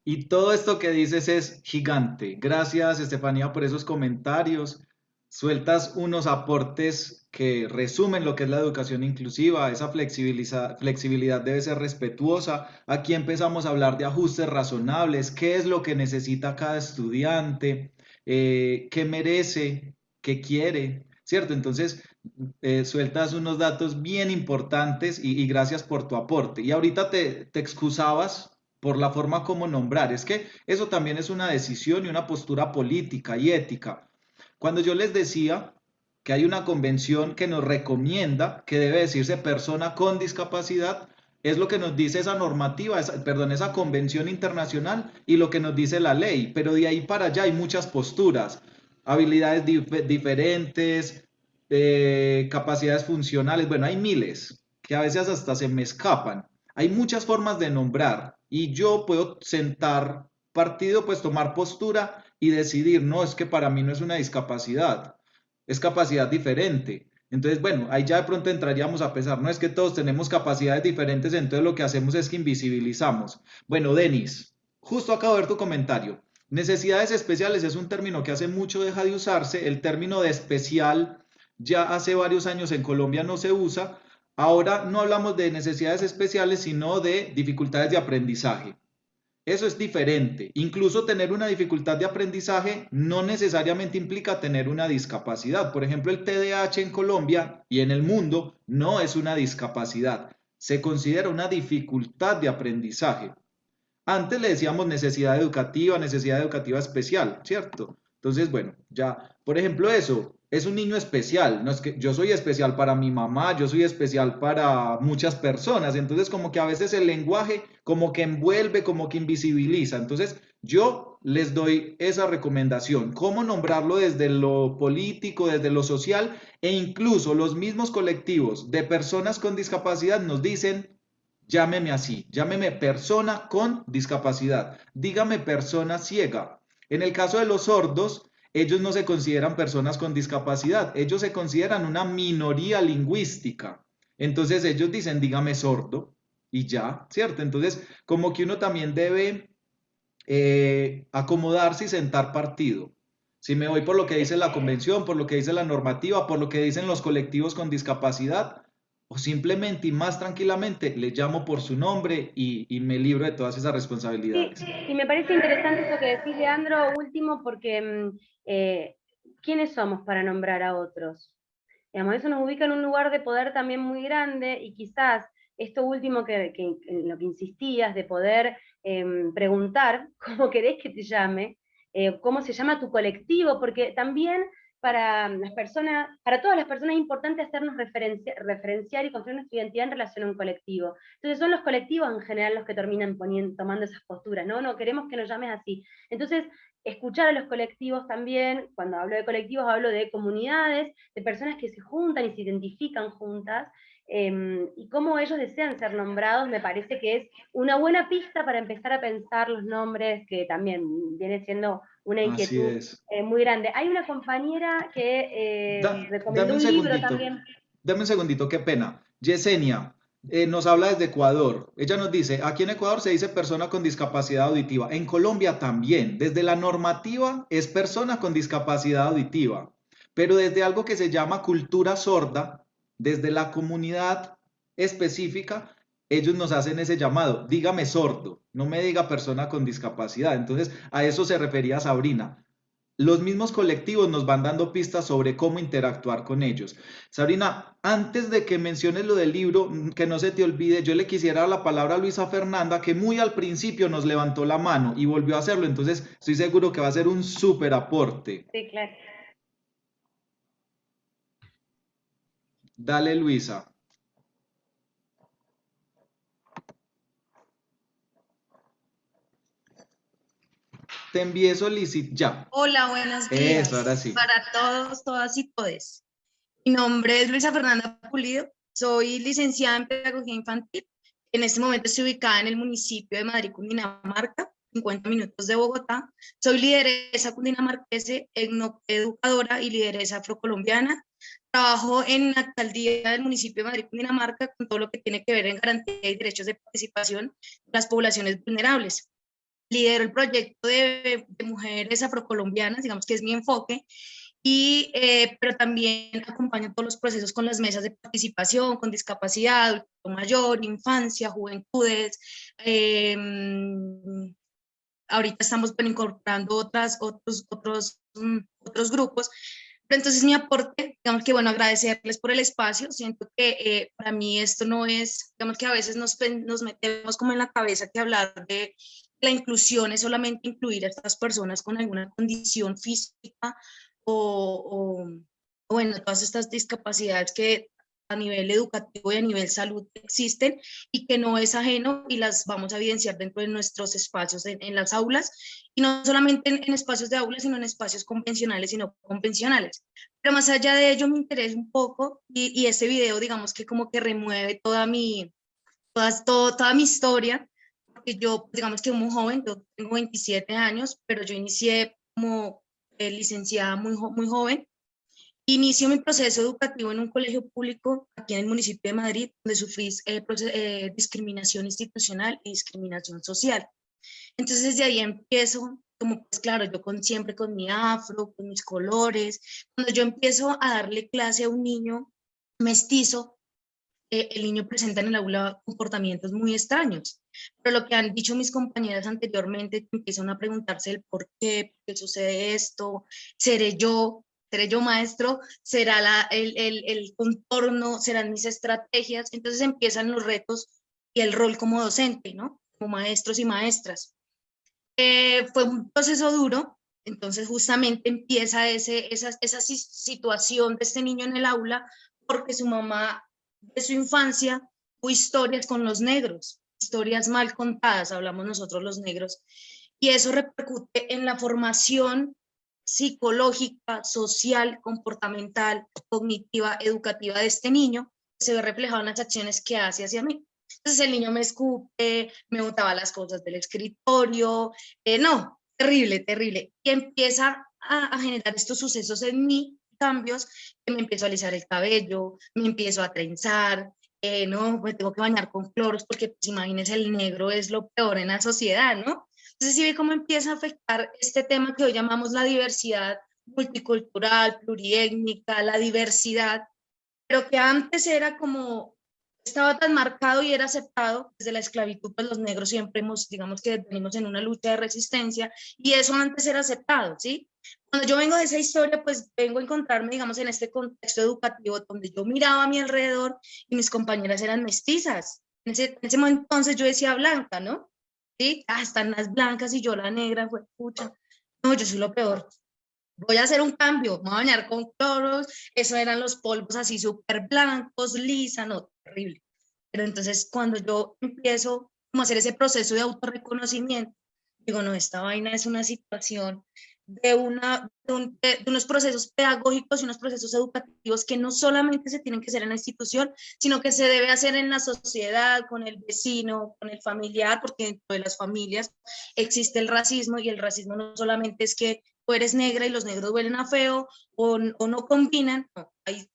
Y todo esto que dices es gigante. Gracias, Estefanía, por esos comentarios. Sueltas unos aportes que resumen lo que es la educación inclusiva. Esa flexibilidad debe ser respetuosa. Aquí empezamos a hablar de ajustes razonables. ¿Qué es lo que necesita cada estudiante? ¿Qué merece? ¿Qué quiere? ¿Cierto? Entonces, sueltas unos datos bien importantes y gracias por tu aporte. Y ahorita te excusabas por la forma como nombrar. Es que eso también es una decisión y una postura política y ética. Cuando yo les decía que hay una convención que nos recomienda que debe decirse persona con discapacidad, es lo que nos dice esa normativa, esa convención internacional y lo que nos dice la ley, pero de ahí para allá hay muchas posturas, habilidades diferentes, capacidades funcionales, bueno, hay miles que a veces hasta se me escapan. Hay muchas formas de nombrar y yo puedo sentar partido, pues tomar postura y decidir, no, es que para mí no es una discapacidad, es capacidad diferente. Entonces, bueno, ahí ya de pronto entraríamos a pensar, no es que todos tenemos capacidades diferentes, entonces lo que hacemos es que invisibilizamos. Bueno, Denis, justo acabo de ver tu comentario. Necesidades especiales es un término que hace mucho deja de usarse, el término de especial ya hace varios años en Colombia no se usa. Ahora no hablamos de necesidades especiales, sino de dificultades de aprendizaje. Eso es diferente. Incluso tener una dificultad de aprendizaje no necesariamente implica tener una discapacidad. Por ejemplo, el TDAH en Colombia y en el mundo no es una discapacidad. Se considera una dificultad de aprendizaje. Antes le decíamos necesidad educativa especial, ¿cierto? Entonces, bueno, ya, por ejemplo, eso, es un niño especial, no es que yo soy especial para mi mamá, yo soy especial para muchas personas, entonces como que a veces el lenguaje como que envuelve, como que invisibiliza, entonces yo les doy esa recomendación, cómo nombrarlo desde lo político, desde lo social e incluso los mismos colectivos de personas con discapacidad nos dicen llámeme así, llámeme persona con discapacidad, dígame persona ciega. En el caso de los sordos, ellos no se consideran personas con discapacidad, ellos se consideran una minoría lingüística. Entonces ellos dicen, dígame sordo y ya, ¿cierto? Entonces, como que uno también debe acomodarse y sentar partido. Si me voy por lo que dice la convención, por lo que dice la normativa, por lo que dicen los colectivos con discapacidad, o simplemente y más tranquilamente le llamo por su nombre y me libro de todas esas responsabilidades. Y me parece interesante eso que decís, Leandro, último, porque ¿quiénes somos para nombrar a otros? Digamos, eso nos ubica en un lugar de poder también muy grande, y quizás esto último en lo que insistías, de poder preguntar cómo querés que te llame, cómo se llama tu colectivo, porque también para todas las personas es importante hacernos referenciar y construir nuestra identidad en relación a un colectivo. Entonces son los colectivos en general los que terminan tomando esas posturas, ¿no? No queremos que nos llames así. Entonces, escuchar a los colectivos también, cuando hablo de colectivos hablo de comunidades, de personas que se juntan y se identifican juntas, y cómo ellos desean ser nombrados, me parece que es una buena pista para empezar a pensar los nombres, que también viene siendo una inquietud muy grande. Hay una compañera que recomendó un libro también. Dame un segundito, qué pena. Yesenia nos habla desde Ecuador. Ella nos dice, aquí en Ecuador se dice persona con discapacidad auditiva. En Colombia también. Desde la normativa es persona con discapacidad auditiva. Pero desde algo que se llama cultura sorda, desde la comunidad específica, ellos nos hacen ese llamado, dígame sordo, no me diga persona con discapacidad. Entonces, a eso se refería Sabrina. Los mismos colectivos nos van dando pistas sobre cómo interactuar con ellos. Sabrina, antes de que menciones lo del libro, que no se te olvide, yo le quisiera dar la palabra a Luisa Fernanda, que muy al principio nos levantó la mano y volvió a hacerlo, entonces estoy seguro que va a ser un súper aporte. Sí, claro. Dale, Luisa. Te envié solicitud ya. Hola, buenos días. Eso, ahora sí. Para todos, todas y todes. Mi nombre es Luisa Fernanda Pulido. Soy licenciada en Pedagogía Infantil. En este momento estoy ubicada en el municipio de Madrid, Cundinamarca, 50 minutos de Bogotá. Soy lideresa cundinamarquense, educadora y lideresa afrocolombiana. Trabajo en la alcaldía del municipio de Madrid, Cundinamarca, con todo lo que tiene que ver en garantía y derechos de participación de las poblaciones vulnerables. Lidero el proyecto de mujeres afrocolombianas, digamos que es mi enfoque, pero también acompaño todos los procesos con las mesas de participación, con discapacidad, adulto mayor, infancia, juventudes. Ahorita estamos incorporando otros grupos. Pero entonces mi aporte, digamos que bueno, agradecerles por el espacio. Siento que para mí esto no es, digamos que a veces nos metemos como en la cabeza que hablar de la inclusión es solamente incluir a estas personas con alguna condición física o bueno, todas estas discapacidades que a nivel educativo y a nivel salud existen y que no es ajeno, y las vamos a evidenciar dentro de nuestros espacios en las aulas, y no solamente en espacios de aulas, sino en espacios convencionales y no convencionales. Pero más allá de ello me interesa un poco, y este video digamos que como que remueve toda mi historia, porque yo digamos que muy joven, yo tengo 27 años, pero yo inicié como licenciada muy joven. Inicio mi proceso educativo en un colegio público aquí en el municipio de Madrid, donde sufrí discriminación institucional y discriminación social. Entonces desde ahí empiezo, como pues claro, yo siempre con mi afro, con mis colores. Cuando yo empiezo a darle clase a un niño mestizo, el niño presenta en el aula comportamientos muy extraños. Pero lo que han dicho mis compañeras anteriormente, empiezan a preguntarse el por qué sucede esto, ¿seré yo maestro? ¿Será el contorno? ¿Serán mis estrategias? Entonces empiezan los retos y el rol como docente, ¿no? Como maestros y maestras. Fue un proceso duro, entonces justamente empieza esa situación de este niño en el aula, porque su mamá de su infancia tuvo historias con los negros, historias mal contadas, hablamos nosotros los negros, y eso repercute en la formación psicológica, social, comportamental, cognitiva, educativa de este niño, que se ve reflejado en las acciones que hace hacia mí. Entonces el niño me escupe, me botaba las cosas del escritorio, no, terrible, terrible. Y empieza a generar estos sucesos en mí, cambios, que me empiezo a alisar el cabello, me empiezo a trenzar, no, me tengo que bañar con cloros, porque pues, imagínense, el negro es lo peor en la sociedad, ¿no? Entonces, ¿sí ve cómo empieza a afectar este tema que hoy llamamos la diversidad multicultural, pluriétnica, la diversidad, pero que antes era como, estaba tan marcado y era aceptado desde la esclavitud, pues los negros siempre hemos, digamos que venimos en una lucha de resistencia, y eso antes era aceptado, ¿sí? Cuando yo vengo de esa historia, pues vengo a encontrarme, digamos, en este contexto educativo donde yo miraba a mi alrededor y mis compañeras eran mestizas. En ese momento entonces yo decía blanca, ¿no? ¿Sí? Ah, están las blancas y yo la negra, fue pucha. No, yo soy lo peor. Voy a hacer un cambio, me voy a bañar con cloros, eso eran los polvos así súper blancos, lisa, no, terrible. Pero entonces cuando yo empiezo como a hacer ese proceso de autorreconocimiento, digo, no, esta vaina es una situación de unos procesos pedagógicos y unos procesos educativos que no solamente se tienen que hacer en la institución, sino que se debe hacer en la sociedad, con el vecino, con el familiar, porque dentro de las familias existe el racismo, y el racismo no solamente es que o eres negra y los negros huelen a feo, o no combinan, no, hay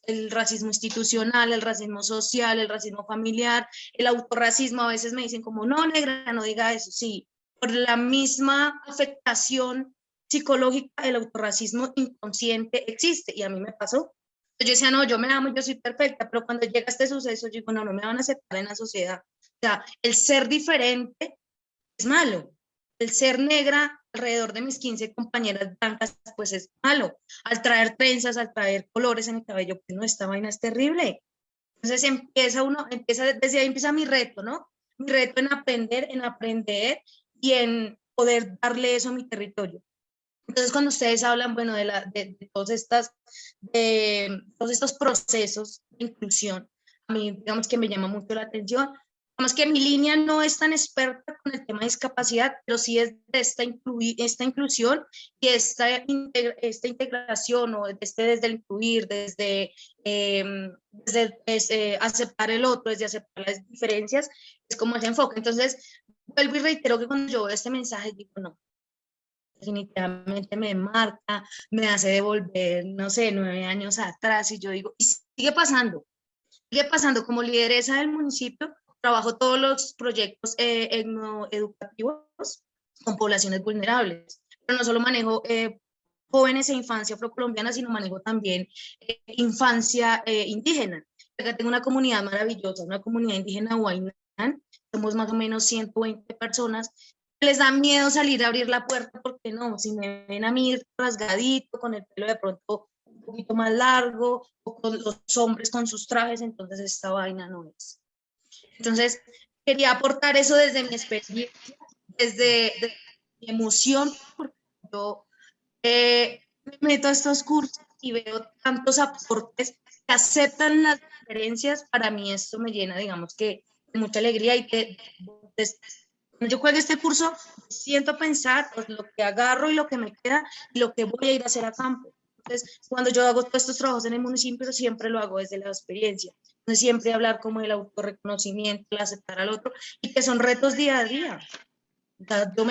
el racismo institucional, el racismo social, el racismo familiar, el autorracismo. A veces me dicen como, no, negra, no diga eso, sí, por la misma afectación psicológica, el autorracismo inconsciente existe, y a mí me pasó. Yo decía, no, yo me amo, yo soy perfecta, pero cuando llega este suceso, yo digo, no, no me van a aceptar en la sociedad. O sea, el ser diferente es malo. El ser negra alrededor de mis 15 compañeras blancas, pues es malo. Al traer trenzas, al traer colores en el cabello, pues no, esta vaina es terrible. Entonces desde ahí empieza mi reto, ¿no? Mi reto en aprender y en poder darle eso a mi territorio. Entonces, cuando ustedes hablan, bueno, de todos estos procesos de inclusión, a mí, digamos que me llama mucho la atención. Digamos que mi línea no es tan experta con el tema de discapacidad, pero sí es de esta inclusión y esta integración, o desde el incluir, desde aceptar el otro, desde aceptar las diferencias, es como ese enfoque. Entonces, vuelvo y reitero que cuando yo veo este mensaje, digo, no, definitivamente me marca, me hace devolver, no sé, 9 años atrás, y yo digo, y sigue pasando como lideresa del municipio. Trabajo todos los proyectos educativos con poblaciones vulnerables, pero no solo manejo jóvenes e infancia afrocolombiana, sino manejo también infancia indígena. Acá tengo una comunidad maravillosa, una comunidad indígena huaynán, somos más o menos 120 personas. Les da miedo salir a abrir la puerta porque no, si me ven a mí rasgadito, con el pelo de pronto un poquito más largo, o con los hombres con sus trajes, entonces esta vaina no es. Entonces, quería aportar eso desde mi experiencia, desde mi emoción, porque yo me meto a estos cursos y veo tantos aportes que aceptan las diferencias. Para mí esto me llena, digamos que, de mucha alegría, y que cuando yo cuelgue este curso, siento pensar pues, lo que agarro y lo que me queda y lo que voy a ir a hacer a campo. Entonces, cuando yo hago todos estos trabajos en el municipio, siempre lo hago desde la experiencia. Entonces, siempre hablar como del autorreconocimiento, el aceptar al otro, y que son retos día a día. O sea, yo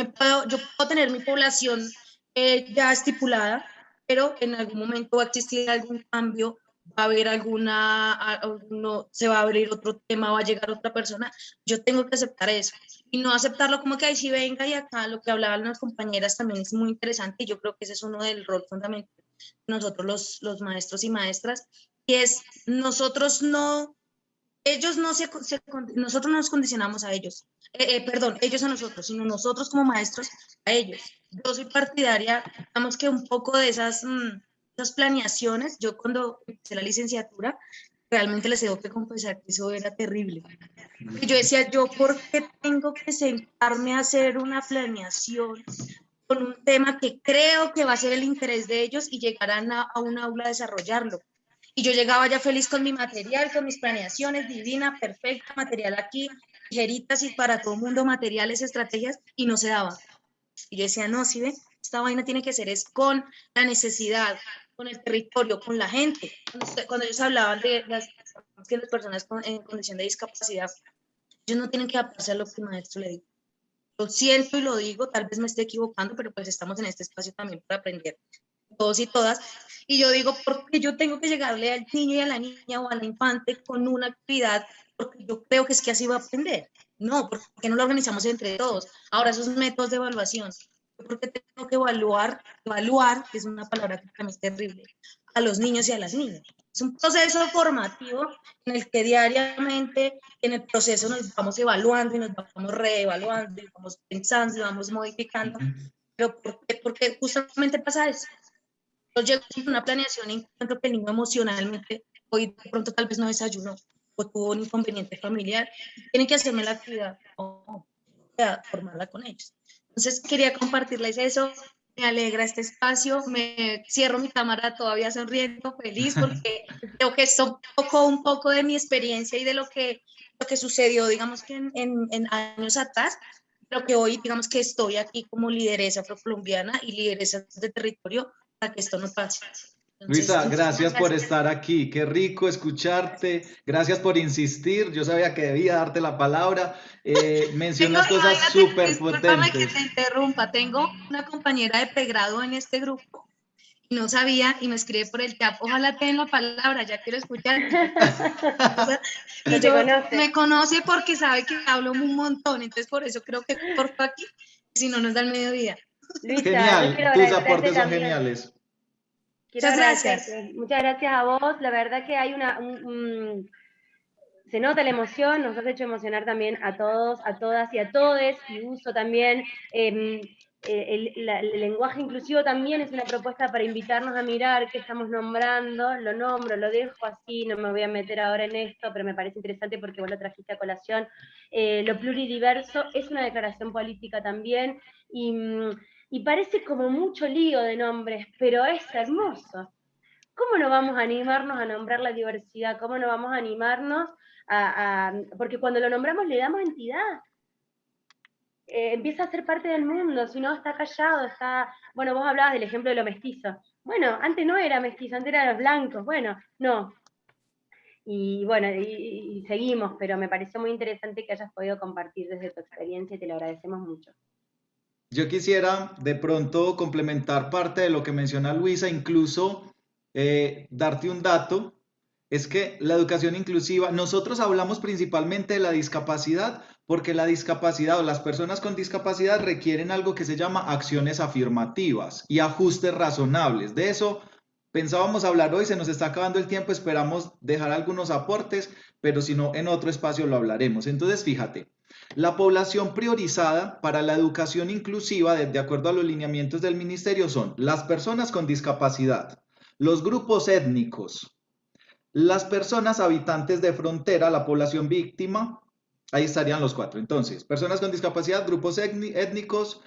puedo tener mi población ya estipulada, pero en algún momento va a existir algún cambio, va a haber se va a abrir otro tema, va a llegar otra persona. Yo tengo que aceptar eso y no aceptarlo como que ahí sí venga, y acá lo que hablaban las compañeras también es muy interesante, y yo creo que ese es uno del rol fundamental de nosotros los maestros y maestras, y es nosotros no nos condicionamos a ellos, perdón, ellos a nosotros, sino nosotros como maestros a ellos. Yo soy partidaria, digamos que un poco de esas planeaciones. Yo cuando empecé la licenciatura, realmente les tengo que confesar que eso era terrible. Y yo decía, ¿por qué tengo que sentarme a hacer una planeación con un tema que creo que va a ser el interés de ellos y llegarán a un aula a desarrollarlo? Y yo llegaba ya feliz con mi material, con mis planeaciones, divina, perfecta, material aquí, tijeritas y para todo el mundo, materiales, estrategias, y no se daba. Y yo decía, no, ¿sí ven? Esta vaina tiene que ser es con la necesidad, con el territorio, con la gente. Cuando ellos hablaban de las personas en condición de discapacidad, ellos no tienen que adaptarse a lo que el maestro le diga. Lo siento y lo digo, tal vez me esté equivocando, pero pues estamos en este espacio también para aprender, todos y todas. Y yo digo, ¿por qué yo tengo que llegarle al niño y a la niña o a la infante con una actividad? Porque yo creo que es que así va a aprender. No, ¿por qué no lo organizamos entre todos? Ahora, esos métodos de evaluación, porque tengo que evaluar, que es una palabra que para mí es terrible, a los niños y a las niñas. Es un proceso formativo en el que diariamente en el proceso nos vamos evaluando y nos vamos reevaluando y vamos pensando y vamos modificando. Pero ¿por qué justamente pasa eso? Yo llego con una planeación y encuentro que el niño emocionalmente hoy de pronto tal vez no desayunó o tuvo un inconveniente familiar, tienen que hacerme la actividad o formarla con ellos. Entonces quería compartirles eso, me alegra este espacio, me cierro mi cámara todavía sonriendo, feliz, porque creo que esto tocó un poco de mi experiencia y de lo que sucedió, digamos que en años atrás, pero que hoy, digamos que estoy aquí como lideresa afrocolombiana y lideresa de territorio para que esto no pase. Entonces, Luisa, gracias por estar aquí. Qué rico escucharte. Gracias por insistir. Yo sabía que debía darte la palabra. Mencionas cosas súper discúlpame que potentes. te interrumpa. Tengo una compañera de pregrado en este grupo y no sabía y me escribe por el chat. Ojalá te den la palabra, ya quiero escuchar. Y yo, me conoce porque sabe que hablo un montón. Entonces, por eso creo que corto aquí, si no nos da el mediodía. Luisa, Genial, tus aportes son geniales. Muchas gracias. Muchas gracias a vos. La verdad que hay se nota la emoción, nos has hecho emocionar también a todos, a todas y a todes, y uso también el lenguaje inclusivo también es una propuesta para invitarnos a mirar qué estamos nombrando, lo nombro, lo dejo así, no me voy a meter ahora en esto, pero me parece interesante porque vos lo trajiste a colación. Lo pluridiverso es una declaración política también, y parece como mucho lío de nombres, pero es hermoso. ¿Cómo no vamos a animarnos a nombrar la diversidad? ¿Cómo no vamos a animarnos porque cuando lo nombramos le damos entidad? Empieza a ser parte del mundo, si no está callado, bueno, vos hablabas del ejemplo de lo mestizo. Bueno, antes no era mestizo, antes eran los blancos, bueno, no. Y bueno, y seguimos, pero me pareció muy interesante que hayas podido compartir desde tu experiencia y te lo agradecemos mucho. Yo quisiera de pronto complementar parte de lo que menciona Luisa, incluso darte un dato, es que la educación inclusiva, nosotros hablamos principalmente de la discapacidad, porque la discapacidad o las personas con discapacidad requieren algo que se llama acciones afirmativas y ajustes razonables. De eso pensábamos hablar hoy, se nos está acabando el tiempo, esperamos dejar algunos aportes, pero si no, en otro espacio lo hablaremos. Entonces, fíjate. La población priorizada para la educación inclusiva, de acuerdo a los lineamientos del ministerio, son las personas con discapacidad, los grupos étnicos, las personas habitantes de frontera, la población víctima, ahí estarían los cuatro. Entonces, personas con discapacidad, grupos étnicos,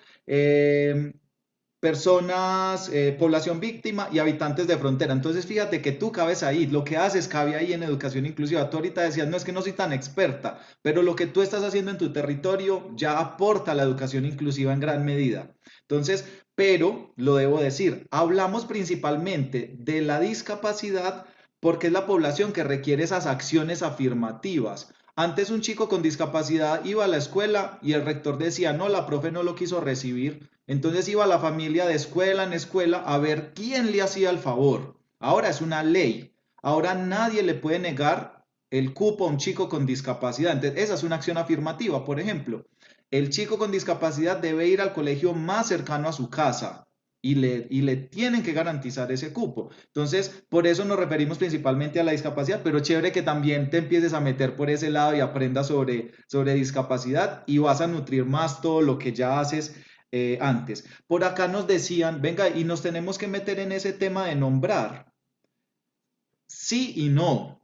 personas, población víctima y habitantes de frontera. Entonces fíjate que tú cabes ahí, lo que haces cabe ahí en educación inclusiva. Tú ahorita decías, no es que no soy tan experta, pero lo que tú estás haciendo en tu territorio ya aporta a la educación inclusiva en gran medida. Entonces, pero lo debo decir, hablamos principalmente de la discapacidad porque es la población que requiere esas acciones afirmativas. Antes un chico con discapacidad iba a la escuela y el rector decía, no, la profe no lo quiso recibir. Entonces iba la familia de escuela en escuela a ver quién le hacía el favor. Ahora es una ley. Ahora nadie le puede negar el cupo a un chico con discapacidad. Entonces esa es una acción afirmativa. Por ejemplo, el chico con discapacidad debe ir al colegio más cercano a su casa. Y le tienen que garantizar ese cupo. Entonces, por eso nos referimos principalmente a la discapacidad, pero chévere que también te empieces a meter por ese lado y aprendas sobre discapacidad y vas a nutrir más todo lo que ya haces antes. Por acá nos decían, venga, y nos tenemos que meter en ese tema de nombrar. Sí y no.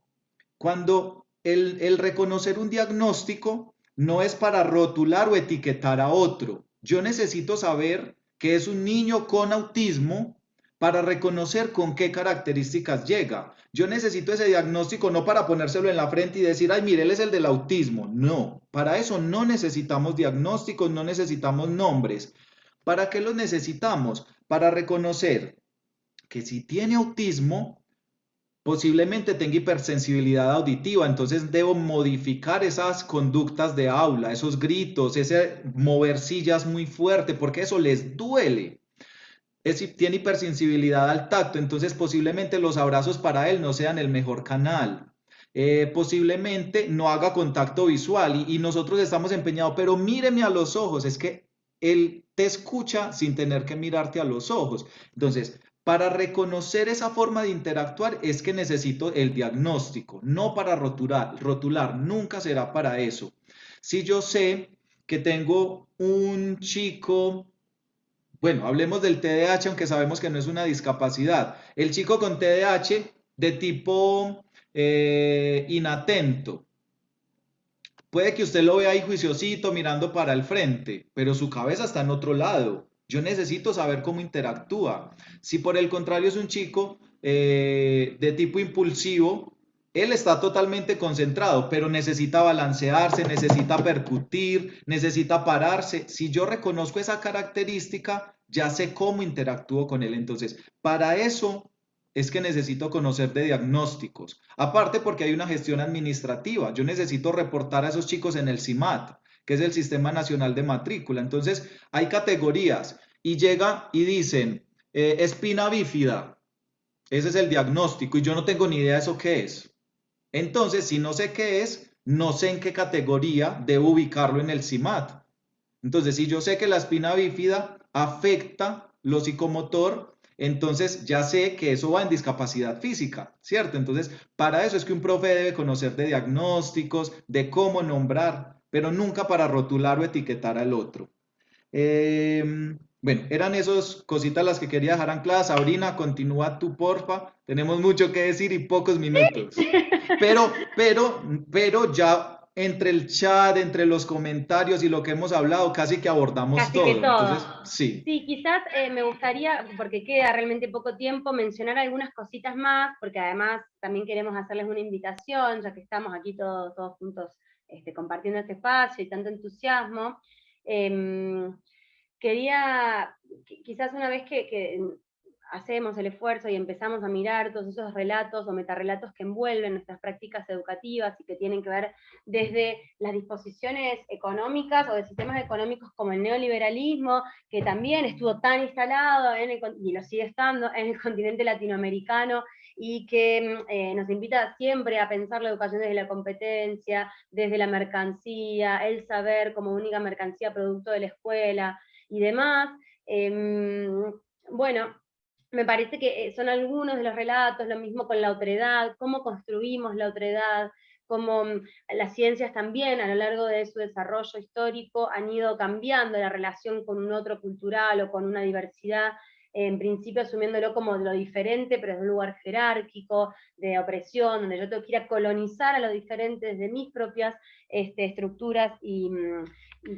Cuando el reconocer un diagnóstico no es para rotular o etiquetar a otro. Yo necesito saber que es un niño con autismo para reconocer con qué características llega. Yo necesito ese diagnóstico no para ponérselo en la frente y decir, ay, mire, él es el del autismo. No, para eso no necesitamos diagnósticos, no necesitamos nombres. ¿Para qué los necesitamos? Para reconocer que si tiene autismo, posiblemente tenga hipersensibilidad auditiva, entonces debo modificar esas conductas de aula, esos gritos, ese mover sillas muy fuerte, porque eso les duele. Tiene hipersensibilidad al tacto, entonces posiblemente los abrazos para él no sean el mejor canal. Posiblemente no haga contacto visual y nosotros estamos empeñados, pero míreme a los ojos, es que él te escucha sin tener que mirarte a los ojos. Entonces, para reconocer esa forma de interactuar es que necesito el diagnóstico, no para rotular, nunca será para eso. Si yo sé que tengo un chico, bueno, hablemos del TDAH, aunque sabemos que no es una discapacidad. El chico con TDAH de tipo inatento. Puede que usted lo vea ahí juiciosito mirando para el frente, pero su cabeza está en otro lado. Yo necesito saber cómo interactúa. Si por el contrario es un chico de tipo impulsivo, él está totalmente concentrado, pero necesita balancearse, necesita percutir, necesita pararse. Si yo reconozco esa característica, ya sé cómo interactúo con él. Entonces, para eso es que necesito conocer de diagnósticos. Aparte porque hay una gestión administrativa. Yo necesito reportar a esos chicos en el CIMAT, que es el Sistema Nacional de Matrícula. Entonces, hay categorías y llega y dicen, espina bífida. Ese es el diagnóstico y yo no tengo ni idea de eso qué es. Entonces, si no sé qué es, no sé en qué categoría debo ubicarlo en el CIMAT. Entonces, si yo sé que la espina bífida afecta lo psicomotor, entonces ya sé que eso va en discapacidad física, ¿cierto? Entonces, para eso es que un profe debe conocer de diagnósticos, de cómo nombrar, pero nunca para rotular o etiquetar al otro. Bueno, eran esas cositas las que quería dejar ancladas. Sabrina, continúa tú, porfa. Tenemos mucho que decir y pocos minutos. Pero ya entre el chat, entre los comentarios y lo que hemos hablado, casi que abordamos Casi todo. que todo. Entonces, sí. Sí, quizás me gustaría, porque queda realmente poco tiempo, mencionar algunas cositas más, porque además también queremos hacerles una invitación, ya que estamos aquí todos juntos compartiendo este espacio y tanto entusiasmo. Quería, quizás una vez que hacemos el esfuerzo y empezamos a mirar todos esos relatos o metarrelatos que envuelven nuestras prácticas educativas y que tienen que ver desde las disposiciones económicas o de sistemas económicos como el neoliberalismo, que también estuvo tan instalado y lo sigue estando en el continente latinoamericano, y que nos invita siempre a pensar la educación desde la competencia, desde la mercancía, el saber como única mercancía producto de la escuela y demás. Bueno, me parece que son algunos de los relatos, lo mismo con la otredad, cómo construimos la otredad, cómo las ciencias también a lo largo de su desarrollo histórico han ido cambiando la relación con un otro cultural o con una diversidad, en principio asumiéndolo como lo diferente, pero desde un lugar jerárquico, de opresión, donde yo tengo que ir a colonizar a lo diferente desde mis propias estructuras y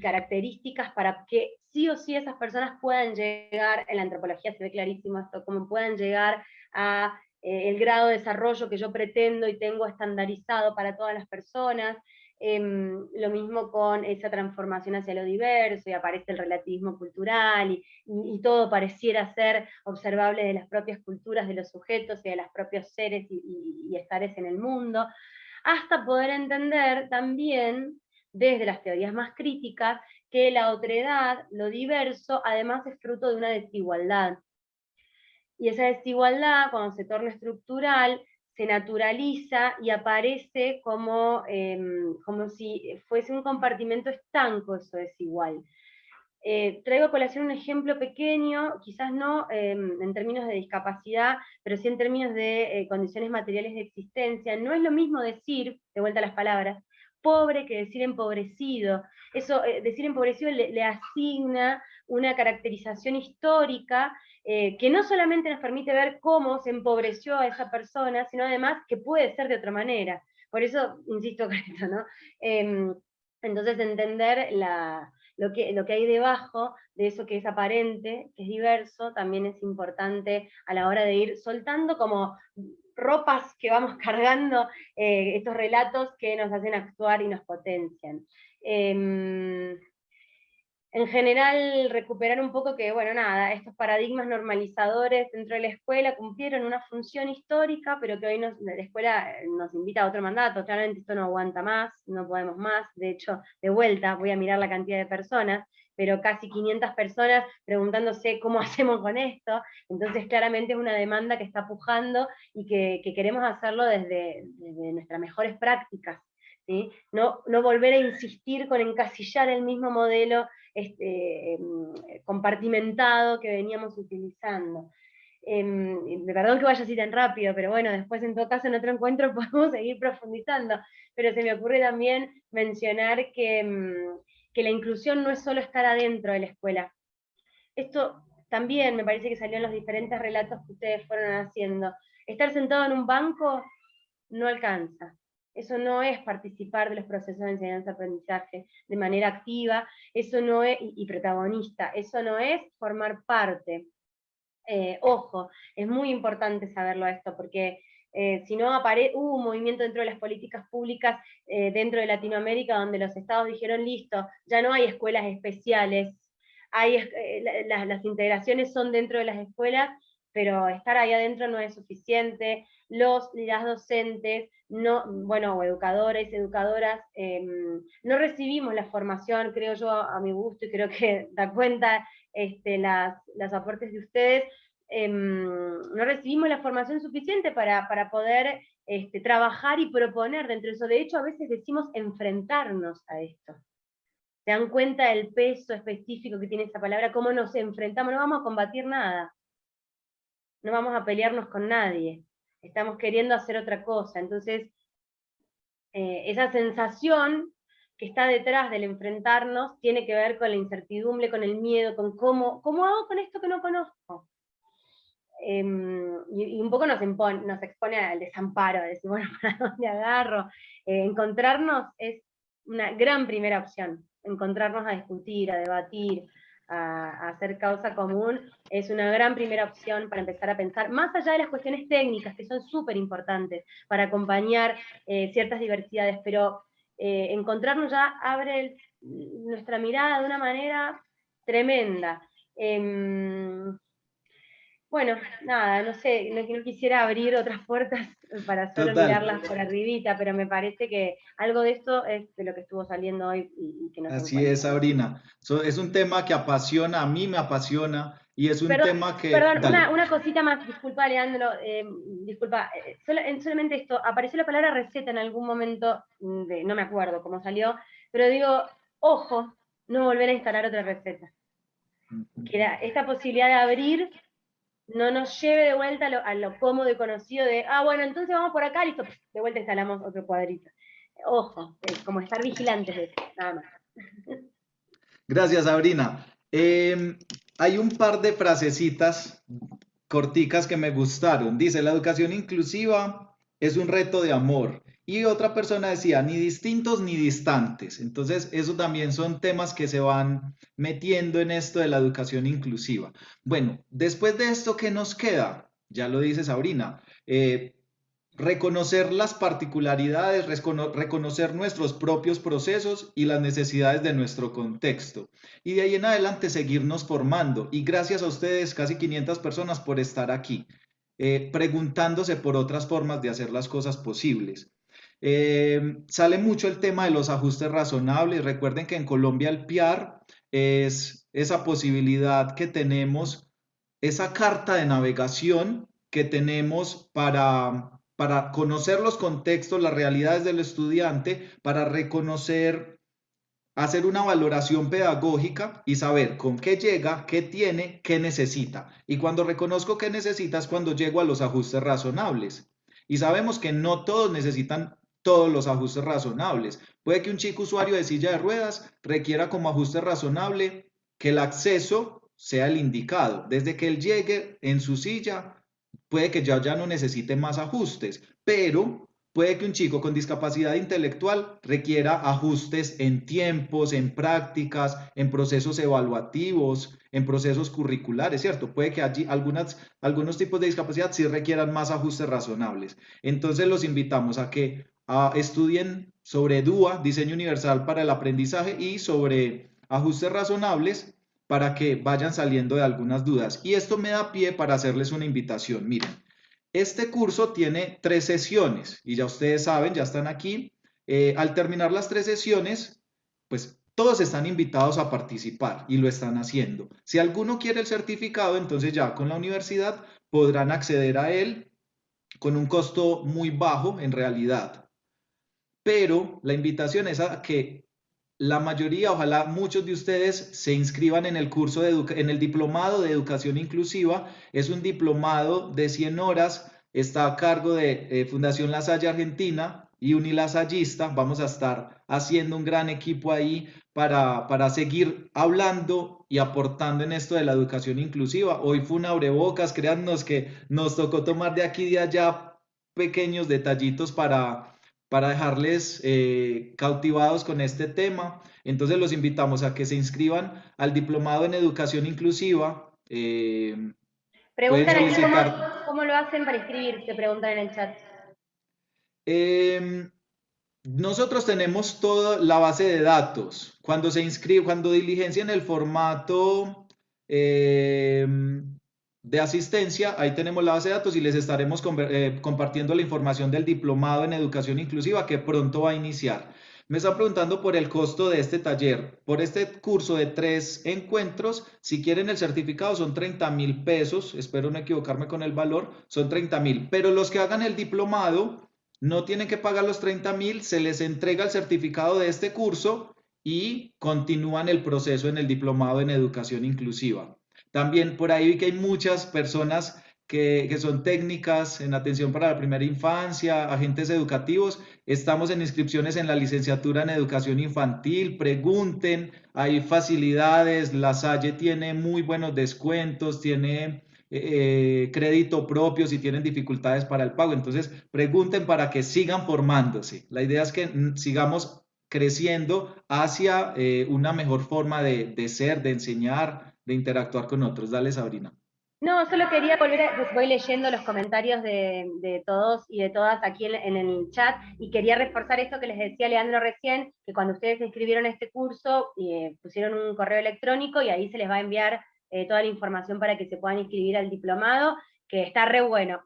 características para que sí o sí esas personas puedan llegar, en la antropología se ve clarísimo esto, como puedan llegar a el grado de desarrollo que yo pretendo y tengo estandarizado para todas las personas. Lo mismo con esa transformación hacia lo diverso, y aparece el relativismo cultural, y todo pareciera ser observable de las propias culturas de los sujetos y de los propios seres y estares en el mundo, hasta poder entender también, desde las teorías más críticas, que la otredad, lo diverso, además es fruto de una desigualdad. Y esa desigualdad, cuando se torna estructural, se naturaliza y aparece como si fuese un compartimento estanco eso desigual. Traigo a colación un ejemplo pequeño, quizás no en términos de discapacidad, pero sí en términos de condiciones materiales de existencia. No es lo mismo decir, de vuelta a las palabras, pobre que decir empobrecido. Eso, decir empobrecido le asigna una caracterización histórica que no solamente nos permite ver cómo se empobreció a esa persona, sino además que puede ser de otra manera. Por eso insisto con esto, ¿no? Entonces entender lo que hay debajo de eso que es aparente, que es diverso, también es importante a la hora de ir soltando como ropas que vamos cargando, estos relatos que nos hacen actuar y nos potencian. En general, recuperar un poco que, bueno, nada, estos paradigmas normalizadores dentro de la escuela cumplieron una función histórica, pero que hoy la escuela nos invita a otro mandato. Claramente esto no aguanta más, no podemos más. De hecho, de vuelta, voy a mirar la cantidad de personas, pero casi 500 personas preguntándose cómo hacemos con esto. Entonces, claramente es una demanda que está pujando y que queremos hacerlo desde nuestras mejores prácticas. ¿sí? No volver a insistir con encasillar el mismo modelo compartimentado que veníamos utilizando. Perdón que vaya así tan rápido, pero bueno, después en todo caso en otro encuentro podemos seguir profundizando, pero se me ocurre también mencionar que la inclusión no es solo estar adentro de la escuela. Esto también me parece que salió en los diferentes relatos que ustedes fueron haciendo. Estar sentado en un banco no alcanza. Eso no es participar de los procesos de enseñanza-aprendizaje de manera activa, eso no es, y protagonista, eso no es formar parte. Ojo, es muy importante saberlo esto, porque si no hubo un movimiento dentro de las políticas públicas dentro de Latinoamérica donde los estados dijeron, listo, ya no hay escuelas especiales, las integraciones son dentro de las escuelas, pero estar ahí adentro no es suficiente, las docentes, o educadores, educadoras, no recibimos la formación, creo yo, a mi gusto, y creo que da cuenta los aportes de ustedes, no recibimos la formación suficiente para poder trabajar y proponer dentro de eso. De hecho, a veces decimos enfrentarnos a esto. ¿Se dan cuenta del peso específico que tiene esa palabra? ¿Cómo nos enfrentamos? No vamos a combatir nada. No vamos a pelearnos con nadie. Estamos queriendo hacer otra cosa. Entonces, esa sensación que está detrás del enfrentarnos tiene que ver con la incertidumbre, con el miedo, con cómo hago con esto que no conozco. Y un poco nos expone al desamparo, a decir, bueno, ¿para dónde agarro? Encontrarnos es una gran primera opción. Encontrarnos a discutir, a debatir, a hacer causa común, es una gran primera opción para empezar a pensar, más allá de las cuestiones técnicas, que son súper importantes para acompañar ciertas diversidades, pero encontrarnos ya abre nuestra mirada de una manera tremenda. Bueno, nada, no sé, no quisiera abrir otras puertas para solo mirarlas por arribita, pero me parece que algo de esto es de lo que estuvo saliendo hoy y que nos Así encuentra. es, Sabrina. Es un tema que apasiona, a mí me apasiona, y es un tema que... Perdón, Dale. una cosita más, disculpa, Leandro, disculpa, solamente esto, apareció la palabra receta en algún momento, no me acuerdo cómo salió, pero digo, ojo, no volver a instalar otra receta. Que esta posibilidad de abrir no nos lleve de vuelta a lo cómodo y conocido de, bueno, entonces vamos por acá, listo, de vuelta instalamos otro cuadrito. Ojo, como estar vigilantes de eso, nada más. Gracias, Sabrina. Hay un par de frasecitas corticas que me gustaron. Dice, la educación inclusiva es un reto de amor. Y otra persona decía, ni distintos ni distantes. Entonces, eso también son temas que se van metiendo en esto de la educación inclusiva. Bueno, después de esto, ¿qué nos queda? Ya lo dice Sabrina. Reconocer las particularidades, reconocer nuestros propios procesos y las necesidades de nuestro contexto. Y de ahí en adelante seguirnos formando. Y gracias a ustedes, casi 500 personas, por estar aquí, preguntándose por otras formas de hacer las cosas posibles. Sale mucho el tema de los ajustes razonables. Recuerden que en Colombia el PIAR es esa posibilidad que tenemos, esa carta de navegación que tenemos para conocer los contextos, las realidades del estudiante, para reconocer, hacer una valoración pedagógica y saber con qué llega, qué tiene, qué necesita. Y cuando reconozco qué necesita es cuando llego a los ajustes razonables. Y sabemos que no todos necesitan todos los ajustes razonables. Puede que un chico usuario de silla de ruedas requiera como ajuste razonable que el acceso sea el indicado. Desde que él llegue en su silla, puede que ya no necesite más ajustes, pero puede que un chico con discapacidad intelectual requiera ajustes en tiempos, en prácticas, en procesos evaluativos, en procesos curriculares, ¿cierto? Puede que allí algunos tipos de discapacidad sí requieran más ajustes razonables. Entonces los invitamos a que estudien sobre DUA, Diseño Universal para el Aprendizaje, y sobre ajustes razonables, para que vayan saliendo de algunas dudas. Y esto me da pie para hacerles una invitación. Miren, este curso tiene 3 sesiones y ya ustedes saben, ya están aquí. Al terminar las 3 sesiones, pues todos están invitados a participar y lo están haciendo. Si alguno quiere el certificado, entonces ya con la universidad podrán acceder a él con un costo muy bajo en realidad. pero la invitación es a que la mayoría, ojalá muchos de ustedes se inscriban en el curso en el diplomado de educación inclusiva. Es un diplomado de 100 horas, está a cargo de Fundación La Salle Argentina y Unilasallista. Vamos a estar haciendo un gran equipo ahí para seguir hablando y aportando en esto de la educación inclusiva. Hoy fue un abrebocas, créannos que nos tocó tomar de aquí y de allá pequeños detallitos para dejarles cautivados con este tema. Entonces los invitamos a que se inscriban al diplomado en educación inclusiva. Pueden Preguntan aquí solicitar. cómo lo hacen para inscribirse, preguntan en el chat. Nosotros tenemos toda la base de datos. Cuando se inscribe, cuando diligencian el formato de asistencia, ahí tenemos la base de datos y les estaremos compartiendo la información del diplomado en educación inclusiva que pronto va a iniciar. Me están preguntando por el costo de este taller. Por este curso de 3 encuentros, si quieren el certificado son 30.000 pesos, espero no equivocarme con el valor, son 30.000, pero los que hagan el diplomado no tienen que pagar los 30.000, se les entrega el certificado de este curso y continúan el proceso en el diplomado en educación inclusiva. También por ahí vi que hay muchas personas que son técnicas en atención para la primera infancia, agentes educativos. Estamos en inscripciones en la licenciatura en educación infantil. Pregunten, hay facilidades. La Salle tiene muy buenos descuentos, tiene crédito propio si tienen dificultades para el pago. Entonces, pregunten para que sigan formándose. La idea es que sigamos creciendo hacia una mejor forma de ser, de enseñar, de interactuar con otros. Dale, Sabrina. No, solo quería pues voy leyendo los comentarios de todos y de todas aquí en el chat, y quería reforzar esto que les decía Leandro recién, que cuando ustedes se inscribieron a este curso, pusieron un correo electrónico y ahí se les va a enviar toda la información para que se puedan inscribir al diplomado, que está re bueno.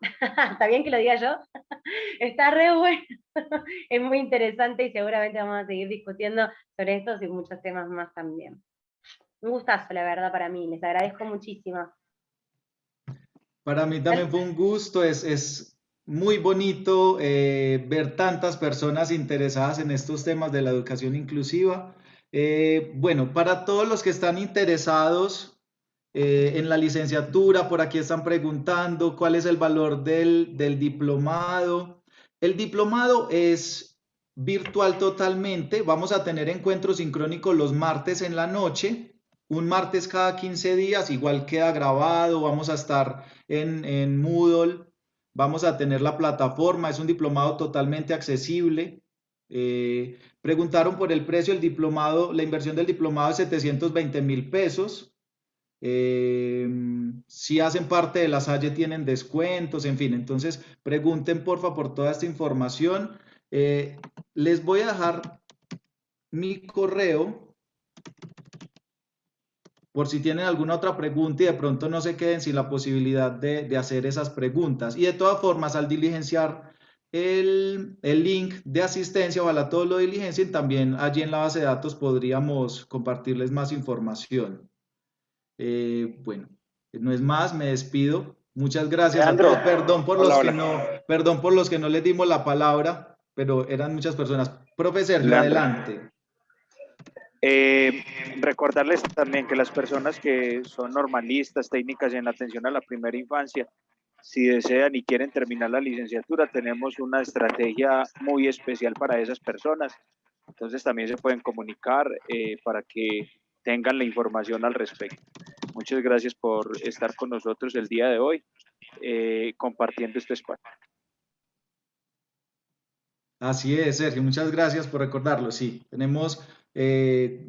¿Está bien que lo diga yo? Está re bueno. Es muy interesante y seguramente vamos a seguir discutiendo sobre estos y muchos temas más también. Un gustazo, la verdad, para mí. Les agradezco muchísimo. Para mí también fue un gusto, es muy bonito ver tantas personas interesadas en estos temas de la educación inclusiva. Bueno, para todos los que están interesados en la licenciatura, por aquí están preguntando cuál es el valor del diplomado. El diplomado es virtual totalmente, vamos a tener encuentros sincrónicos los martes en la noche. Un martes cada 15 días, igual queda grabado, vamos a estar en Moodle, vamos a tener la plataforma, es un diplomado totalmente accesible. Preguntaron por el precio del diplomado, la inversión del diplomado es 720.000 pesos. Si hacen parte de la Salle tienen descuentos, en fin, entonces pregunten porfa por toda esta información. Les voy a dejar mi correo por si tienen alguna otra pregunta y de pronto no se queden sin la posibilidad de hacer esas preguntas. Y de todas formas, al diligenciar el link de asistencia, ojalá todos lo diligencien, también allí en la base de datos podríamos compartirles más información. Bueno, no es más, me despido. Muchas gracias a todos. Perdón por los que no les dimos la palabra, pero eran muchas personas. Profe Sergio, adelante. Recordarles también que las personas que son normalistas, técnicas en atención a la primera infancia, si desean y quieren terminar la licenciatura, tenemos una estrategia muy especial para esas personas. Entonces también se pueden comunicar para que tengan la información al respecto. Muchas gracias por estar con nosotros el día de hoy, compartiendo este espacio. Así es, Sergio, muchas gracias por recordarlo. Sí, tenemos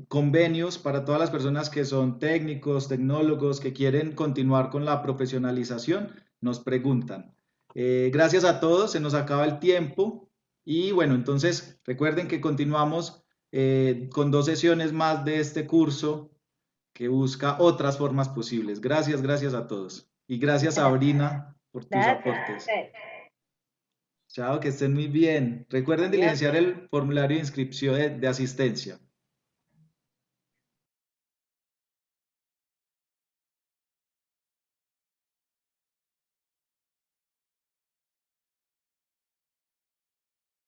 convenios para todas las personas que son técnicos, tecnólogos, que quieren continuar con la profesionalización, nos preguntan. Gracias a todos, se nos acaba el tiempo y bueno, entonces recuerden que continuamos con 2 sesiones más de este curso que busca otras formas posibles. Gracias, gracias a todos. Y gracias, Sabrina, por tus aportes. Chao, que estén muy bien. Recuerden diligenciar el formulario de inscripción de asistencia.